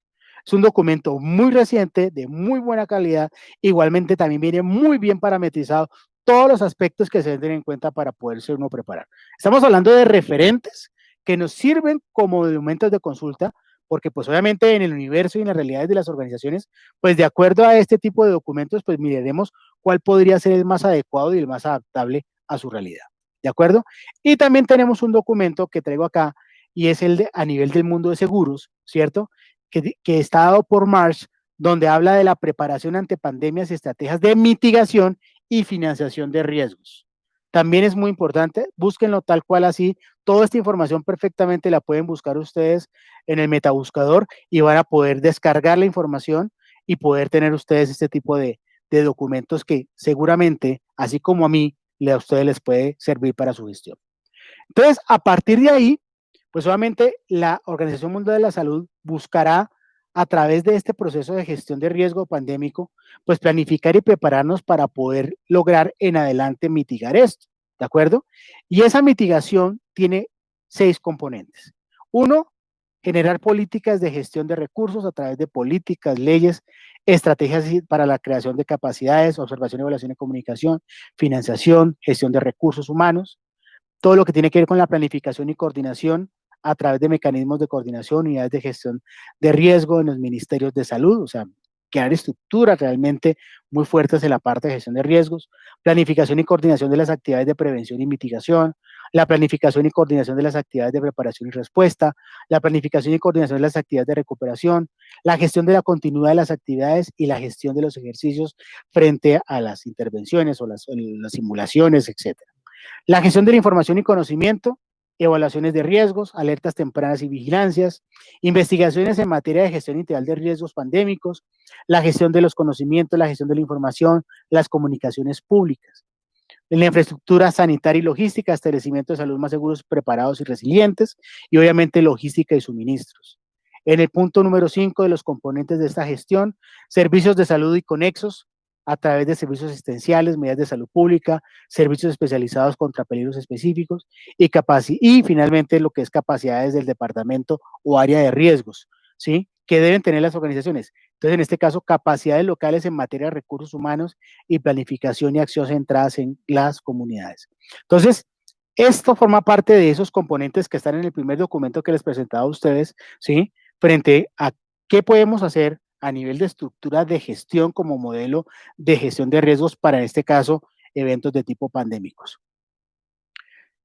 Es un documento muy reciente, de muy buena calidad, igualmente también viene muy bien parametrizado todos los aspectos que se deben tener en cuenta para poderse uno preparar. Estamos hablando de referentes que nos sirven como documentos de consulta, porque pues obviamente en el universo y en las realidades de las organizaciones, pues de acuerdo a este tipo de documentos, pues miraremos cuál podría ser el más adecuado y el más adaptable a su realidad. ¿De acuerdo? Y también tenemos un documento que traigo acá y es el a nivel del mundo de seguros, ¿cierto? Que está dado por Marsh, donde habla de la preparación ante pandemias y estrategias de mitigación y financiación de riesgos. también es muy importante, búsquenlo tal cual así, toda esta información perfectamente la pueden buscar ustedes en el metabuscador y van a poder descargar la información y poder tener ustedes este tipo de documentos que seguramente, así como a mí, a ustedes les puede servir para su gestión. Entonces, a partir de ahí, pues obviamente la Organización Mundial de la Salud buscará a través de este proceso de gestión de riesgo pandémico, pues planificar y prepararnos para poder lograr en adelante mitigar esto, ¿de acuerdo? Y esa mitigación tiene 6 componentes. Uno, generar políticas de gestión de recursos a través de políticas, leyes, estrategias para la creación de capacidades, observación, evaluación y comunicación, financiación, gestión de recursos humanos, todo lo que tiene que ver con la planificación y coordinación a través de mecanismos de coordinación, unidades de gestión de riesgo en los ministerios de salud, o sea, crear estructuras realmente muy fuertes en la parte de gestión de riesgos, planificación y coordinación de las actividades de prevención y mitigación, la planificación y coordinación de las actividades de preparación y respuesta, la planificación y coordinación de las actividades de recuperación, la gestión de la continuidad de las actividades y la gestión de los ejercicios frente a las intervenciones o las simulaciones, etcétera. La gestión de la información y conocimiento, evaluaciones de riesgos, alertas tempranas y vigilancias, investigaciones en materia de gestión integral de riesgos pandémicos, la gestión de los conocimientos, la gestión de la información, las comunicaciones públicas, en la infraestructura sanitaria y logística, establecimientos de salud más seguros, preparados y resilientes, y obviamente logística y suministros. En el punto número 5 de los componentes de esta gestión, servicios de salud y conexos, a través de servicios asistenciales, medidas de salud pública, servicios especializados contra peligros específicos y finalmente lo que es capacidades del departamento o área de riesgos, ¿sí? Que deben tener las organizaciones. Entonces, en este caso, capacidades locales en materia de recursos humanos y planificación y acción centradas en las comunidades. Entonces, esto forma parte de esos componentes que están en el primer documento que les presentaba a ustedes, ¿sí? Frente a qué podemos hacer a nivel de estructura de gestión como modelo de gestión de riesgos para, en este caso, eventos de tipo pandémicos.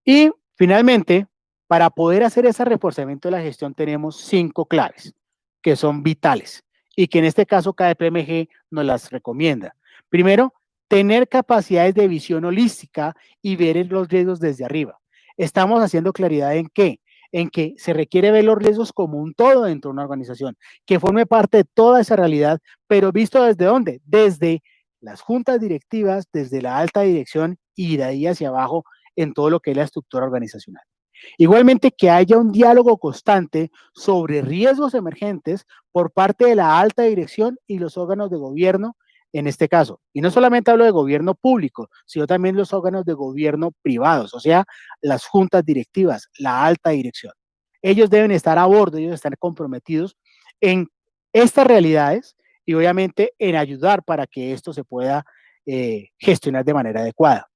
Y finalmente, para poder hacer ese reforzamiento de la gestión tenemos 5 claves que son vitales y que en este caso KPMG nos las recomienda. Primero, tener capacidades de visión holística y ver los riesgos desde arriba. Estamos haciendo claridad en qué, en que se requiere ver los riesgos como un todo dentro de una organización, que forme parte de toda esa realidad, pero visto desde dónde, desde las juntas directivas, desde la alta dirección y de ahí hacia abajo en todo lo que es la estructura organizacional. Igualmente, que haya un diálogo constante sobre riesgos emergentes por parte de la alta dirección y los órganos de gobierno en este caso. Y no solamente hablo de gobierno público, sino también los órganos de gobierno privados, o sea, las juntas directivas, la alta dirección. Ellos deben estar a bordo, ellos están comprometidos en estas realidades y obviamente en ayudar para que esto se pueda gestionar de manera adecuada.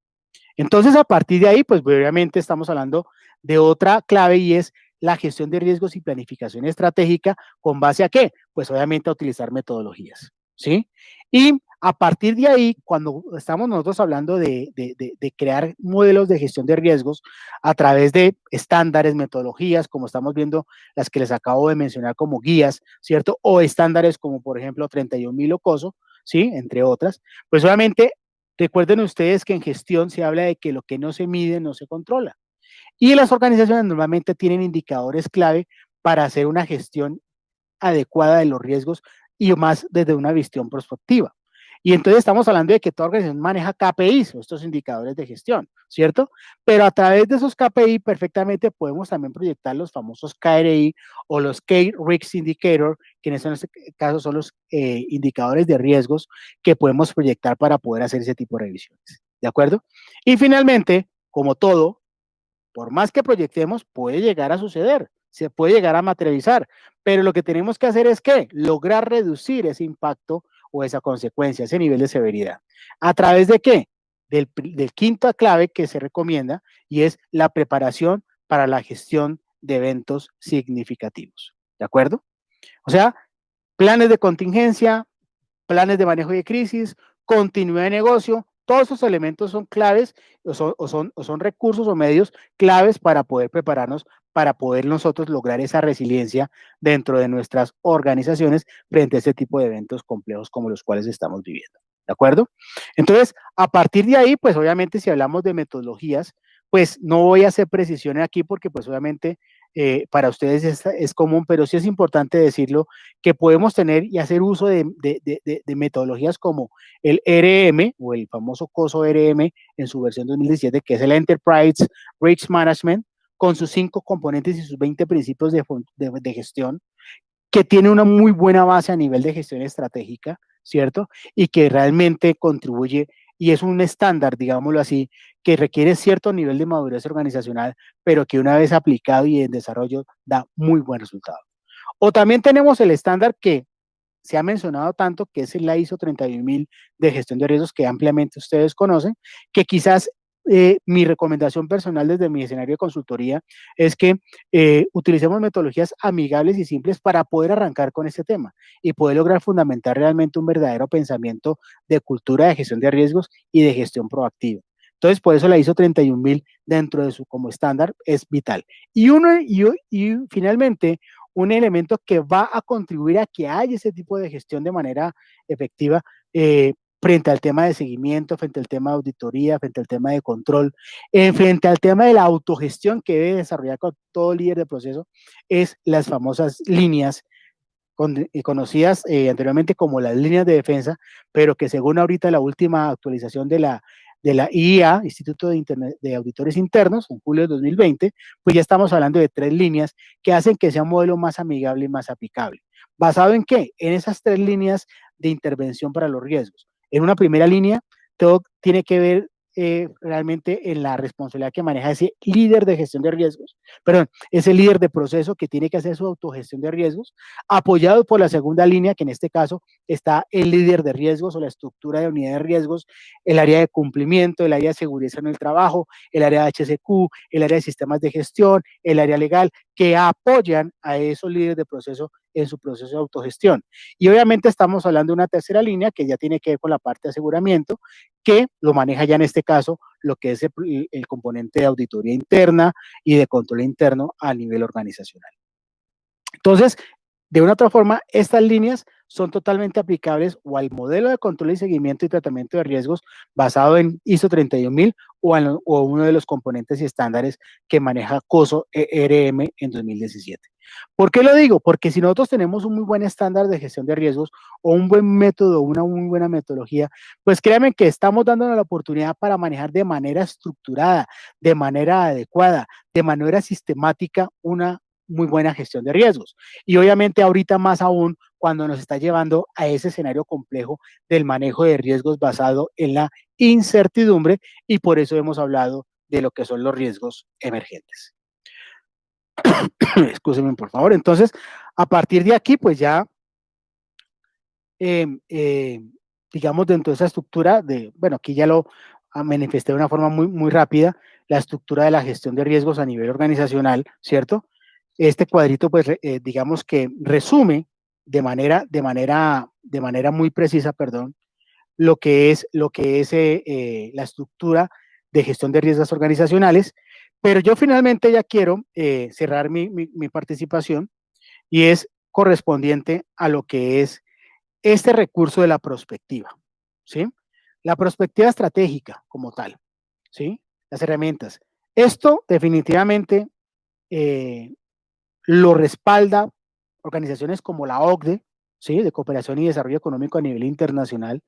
Entonces, a partir de ahí, pues obviamente estamos hablando de otra clave y es la gestión de riesgos y planificación estratégica. ¿Con base a qué? Pues obviamente a utilizar metodologías, ¿sí? Y a partir de ahí, cuando estamos nosotros hablando de crear modelos de gestión de riesgos a través de estándares, metodologías, como estamos viendo las que les acabo de mencionar como guías, ¿cierto? O estándares como, por ejemplo, 31.000 o COSO, ¿sí? Entre otras, pues obviamente recuerden ustedes que en gestión se habla de que lo que no se mide no se controla. Y las organizaciones normalmente tienen indicadores clave para hacer una gestión adecuada de los riesgos y más desde una visión prospectiva. Y entonces estamos hablando de que toda organización maneja KPIs, estos indicadores de gestión, ¿cierto? Pero a través de esos KPI perfectamente podemos también proyectar los famosos KRI o los Key Risk Indicator, que en este caso son los indicadores de riesgos que podemos proyectar para poder hacer ese tipo de revisiones, ¿de acuerdo? Y finalmente, como todo, por más que proyectemos, puede llegar a suceder, se puede llegar a materializar, pero lo que tenemos que hacer es que lograr reducir ese impacto o esa consecuencia, ese nivel de severidad. ¿A través de qué? Del quinta clave que se recomienda y es la preparación para la gestión de eventos significativos. ¿De acuerdo? O sea, planes de contingencia, planes de manejo de crisis, continuidad de negocio, todos esos elementos son claves o son recursos o medios claves para poder prepararnos, para poder nosotros lograr esa resiliencia dentro de nuestras organizaciones frente a este tipo de eventos complejos como los cuales estamos viviendo. ¿de acuerdo? Entonces, a partir de ahí, pues obviamente si hablamos de metodologías, pues no voy a hacer precisiones aquí porque pues obviamente para ustedes es común, pero sí es importante decirlo, que podemos tener y hacer uso de metodologías como el ERM o el famoso COSO ERM en su versión 2017, que es el Enterprise Risk Management, con sus 5 componentes y sus 20 principios de gestión, que tiene una muy buena base a nivel de gestión estratégica, ¿cierto? Y que realmente contribuye y es un estándar, digámoslo así, que requiere cierto nivel de madurez organizacional, pero que una vez aplicado y en desarrollo da muy buen resultado. O también tenemos el estándar que se ha mencionado tanto, que es la ISO 31000 de gestión de riesgos, que ampliamente ustedes conocen, que quizás mi recomendación personal desde mi escenario de consultoría es que utilicemos metodologías amigables y simples para poder arrancar con este tema y poder lograr fundamentar realmente un verdadero pensamiento de cultura de gestión de riesgos y de gestión proactiva. Entonces, por eso la ISO 31000 dentro de su como estándar es vital. Y finalmente, un elemento que va a contribuir a que haya ese tipo de gestión de manera efectiva frente al tema de seguimiento, frente al tema de auditoría, frente al tema de control, frente al tema de la autogestión que debe desarrollar con todo líder de proceso, es las famosas líneas conocidas anteriormente como las líneas de defensa, pero que según ahorita la última actualización de la IIA, Instituto de Auditores Internos, en julio de 2020, pues ya estamos hablando de 3 líneas que hacen que sea un modelo más amigable y más aplicable. ¿Basado en qué? En esas 3 líneas de intervención para los riesgos. En una primera línea, todo tiene que ver realmente en la responsabilidad que maneja ese líder de gestión de riesgos, perdón, ese líder de proceso que tiene que hacer su autogestión de riesgos, apoyado por la segunda línea, que en este caso está el líder de riesgos o la estructura de unidad de riesgos, el área de cumplimiento, el área de seguridad en el trabajo, el área de HSQ, el área de sistemas de gestión, el área legal, que apoyan a esos líderes de proceso en su proceso de autogestión. Y obviamente estamos hablando de una tercera línea que ya tiene que ver con la parte de aseguramiento, que lo maneja ya en este caso lo que es el componente de auditoría interna y de control interno a nivel organizacional. Entonces, de una u otra forma, estas líneas son totalmente aplicables o al modelo de control y seguimiento y tratamiento de riesgos basado en ISO 31000 o uno de los componentes y estándares que maneja COSO ERM en 2017. ¿Por qué lo digo? Porque si nosotros tenemos un muy buen estándar de gestión de riesgos o un buen método, una muy buena metodología, pues créanme que estamos dándonos la oportunidad para manejar de manera estructurada, de manera adecuada, de manera sistemática una muy buena gestión de riesgos. Y obviamente ahorita más aún cuando nos está llevando a ese escenario complejo del manejo de riesgos basado en la incertidumbre y por eso hemos hablado de lo que son los riesgos emergentes. Excúsenme por favor. Entonces, a partir de aquí, pues ya, digamos, dentro de esa estructura bueno, aquí ya lo manifesté de una forma muy rápida, la estructura de la gestión de riesgos a nivel organizacional, ¿cierto? Este cuadrito, pues, digamos que resume de manera muy precisa, perdón, lo que es la estructura de gestión de riesgos organizacionales, pero yo finalmente ya quiero cerrar mi participación y es correspondiente a lo que es este recurso de la prospectiva, ¿sí? La prospectiva estratégica como tal, ¿sí? Las herramientas. Esto definitivamente lo respalda organizaciones como la OCDE, ¿sí? De Cooperación y Desarrollo Económico a nivel internacional,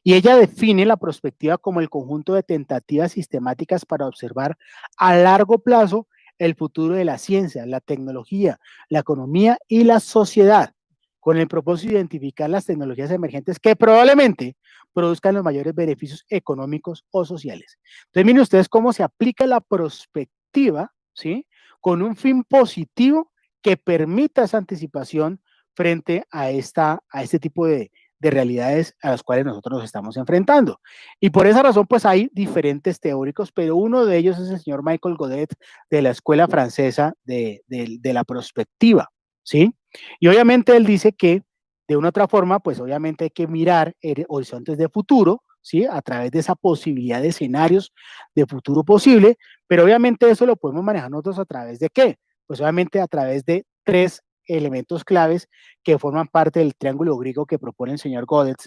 y ella define la prospectiva como el conjunto de tentativas sistemáticas para observar a largo plazo el futuro de la ciencia, la tecnología, la economía y la sociedad, con el propósito de identificar las tecnologías emergentes que probablemente produzcan los mayores beneficios económicos o sociales. Entonces, miren ustedes cómo se aplica la prospectiva, ¿sí? Con un fin positivo que permita esa anticipación frente a este tipo de realidades a las cuales nosotros nos estamos enfrentando. Y por esa razón, pues hay diferentes teóricos, pero uno de ellos es el señor Michael Godet de la Escuela Francesa de la Prospectiva, ¿sí? Y obviamente él dice que de una u otra forma, pues obviamente hay que mirar horizontes de futuro, ¿sí? A través de esa posibilidad de escenarios de futuro posible, pero obviamente eso lo podemos manejar nosotros a través de ¿qué? Pues obviamente a través de 3 elementos claves que forman parte del triángulo griego que propone el señor Godet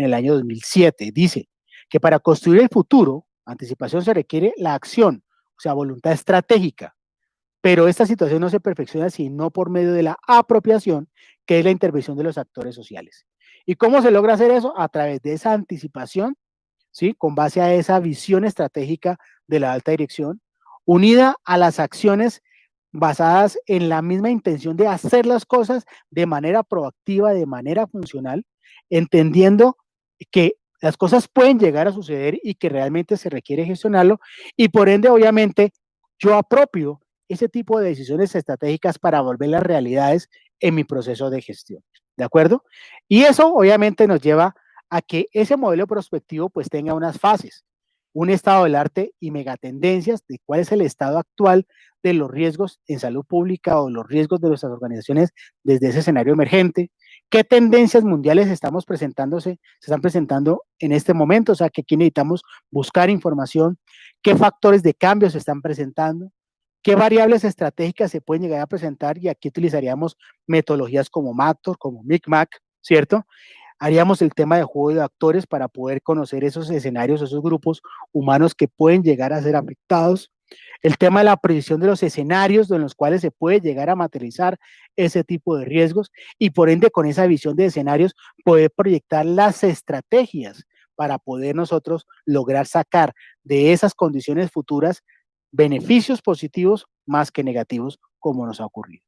en el año 2007. Dice que para construir el futuro, anticipación se requiere la acción, o sea, voluntad estratégica, pero esta situación no se perfecciona sino por medio de la apropiación, que es la intervención de los actores sociales. ¿Y cómo se logra hacer eso? A través de esa anticipación, ¿sí? Con base a esa visión estratégica de la alta dirección, unida a las acciones basadas en la misma intención de hacer las cosas de manera proactiva, de manera funcional, entendiendo que las cosas pueden llegar a suceder y que realmente se requiere gestionarlo, y por ende, obviamente, yo apropio ese tipo de decisiones estratégicas para volver las realidades en mi proceso de gestión, ¿de acuerdo? Y eso obviamente nos lleva a que ese modelo prospectivo pues tenga unas fases, un estado del arte y megatendencias de cuál es el estado actual de los riesgos en salud pública o los riesgos de nuestras organizaciones desde ese escenario emergente, qué tendencias mundiales se están presentando en este momento, o sea, que aquí necesitamos buscar información, qué factores de cambio se están presentando, qué variables estratégicas se pueden llegar a presentar, y aquí utilizaríamos metodologías como MATOR, como MICMAC, ¿cierto? Haríamos el tema de juego de actores para poder conocer esos escenarios, esos grupos humanos que pueden llegar a ser afectados. El tema de la previsión de los escenarios en los cuales se puede llegar a materializar ese tipo de riesgos, y por ende con esa visión de escenarios poder proyectar las estrategias para poder nosotros lograr sacar de esas condiciones futuras beneficios positivos más que negativos, como nos ha ocurrido.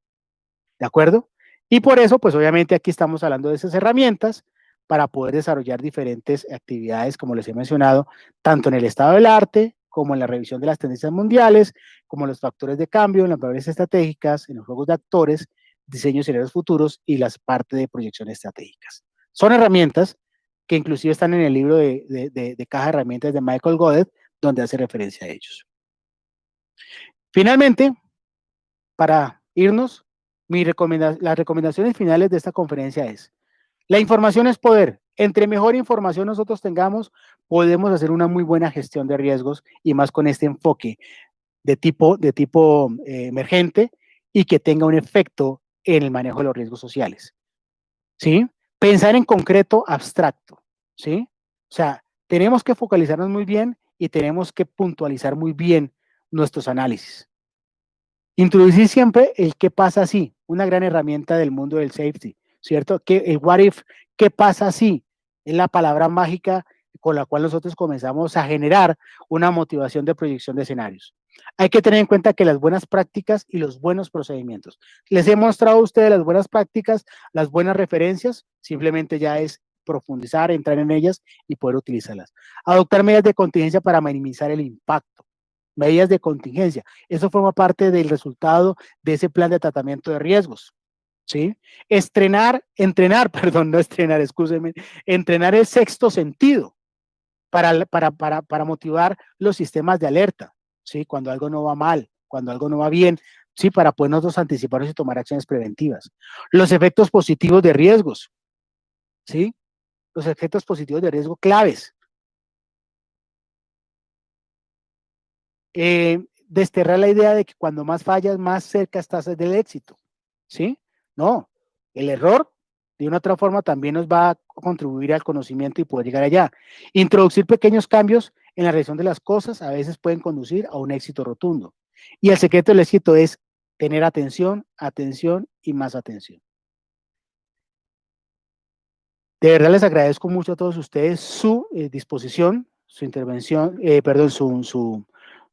¿De acuerdo? Y por eso, pues obviamente aquí estamos hablando de esas herramientas para poder desarrollar diferentes actividades, como les he mencionado, tanto en el estado del arte, como en la revisión de las tendencias mundiales, como los factores de cambio, en las variables estratégicas, en los juegos de actores, diseño de escenarios futuros y las partes de proyección estratégicas. Son herramientas que inclusive están en el libro de caja de herramientas de Michael Godet, donde hace referencia a ellos. Finalmente, para irnos, las recomendaciones finales de esta conferencia es: la información es poder. Entre mejor información nosotros tengamos, podemos hacer una muy buena gestión de riesgos, y más con este enfoque de tipo emergente, y que tenga un efecto en el manejo de los riesgos sociales, ¿sí? Pensar en concreto, abstracto, ¿sí? O sea, tenemos que focalizarnos muy bien y tenemos que puntualizar muy bien nuestros análisis. Introducir siempre el qué pasa si, una gran herramienta del mundo del safety, ¿cierto? Que el what if, qué pasa si, es la palabra mágica con la cual nosotros comenzamos a generar una motivación de proyección de escenarios. Hay que tener en cuenta que las buenas prácticas y los buenos procedimientos. Les he mostrado a ustedes las buenas prácticas, las buenas referencias, simplemente ya es profundizar, entrar en ellas y poder utilizarlas. Adoptar medidas de contingencia para minimizar el impacto. Medidas de contingencia. Eso forma parte del resultado de ese plan de tratamiento de riesgos, ¿sí? Entrenar, perdón, no estrenar, excúsenme, entrenar el sexto sentido para motivar los sistemas de alerta, ¿sí? Cuando algo no va mal, cuando algo no va bien, ¿sí? Para poder nosotros anticiparnos y tomar acciones preventivas. Los efectos positivos de riesgos, ¿sí? Los efectos positivos de riesgo claves. Desterrar la idea de que cuando más fallas, más cerca estás del éxito, ¿sí? No, el error de una otra forma también nos va a contribuir al conocimiento y poder llegar allá. Introducir pequeños cambios en la realización de las cosas a veces pueden conducir a un éxito rotundo. Y el secreto del éxito es tener atención, atención y más atención. De verdad les agradezco mucho a todos ustedes su disposición, su intervención,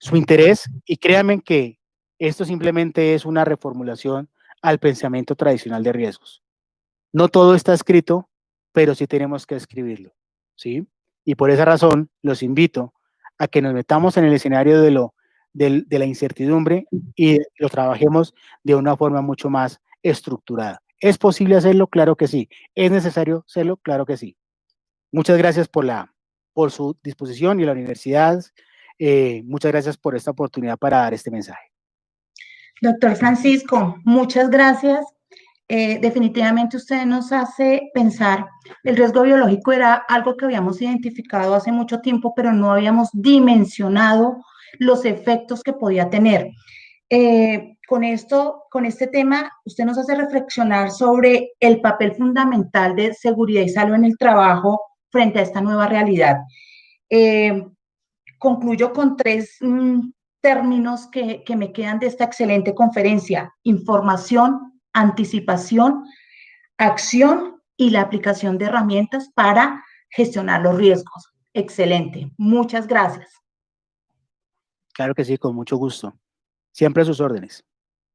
su interés, y créanme que esto simplemente es una reformulación al pensamiento tradicional de riesgos. No todo está escrito, pero sí tenemos que escribirlo, ¿sí? Y por esa razón los invito a que nos metamos en el escenario de la incertidumbre y lo trabajemos de una forma mucho más estructurada. ¿Es posible hacerlo? Claro que sí. ¿Es necesario hacerlo? Claro que sí. Muchas gracias por su disposición, y la universidad, muchas gracias por esta oportunidad para dar este mensaje. Doctor Francisco, muchas gracias. Definitivamente usted nos hace pensar, el riesgo biológico era algo que habíamos identificado hace mucho tiempo, pero no habíamos dimensionado los efectos que podía tener. Con este tema, usted nos hace reflexionar sobre el papel fundamental de seguridad y salud en el trabajo frente a esta nueva realidad. Concluyo con tres términos que me quedan de esta excelente conferencia: información, anticipación, acción y la aplicación de herramientas para gestionar los riesgos. Excelente. Muchas gracias. Claro que sí, con mucho gusto. Siempre a sus órdenes.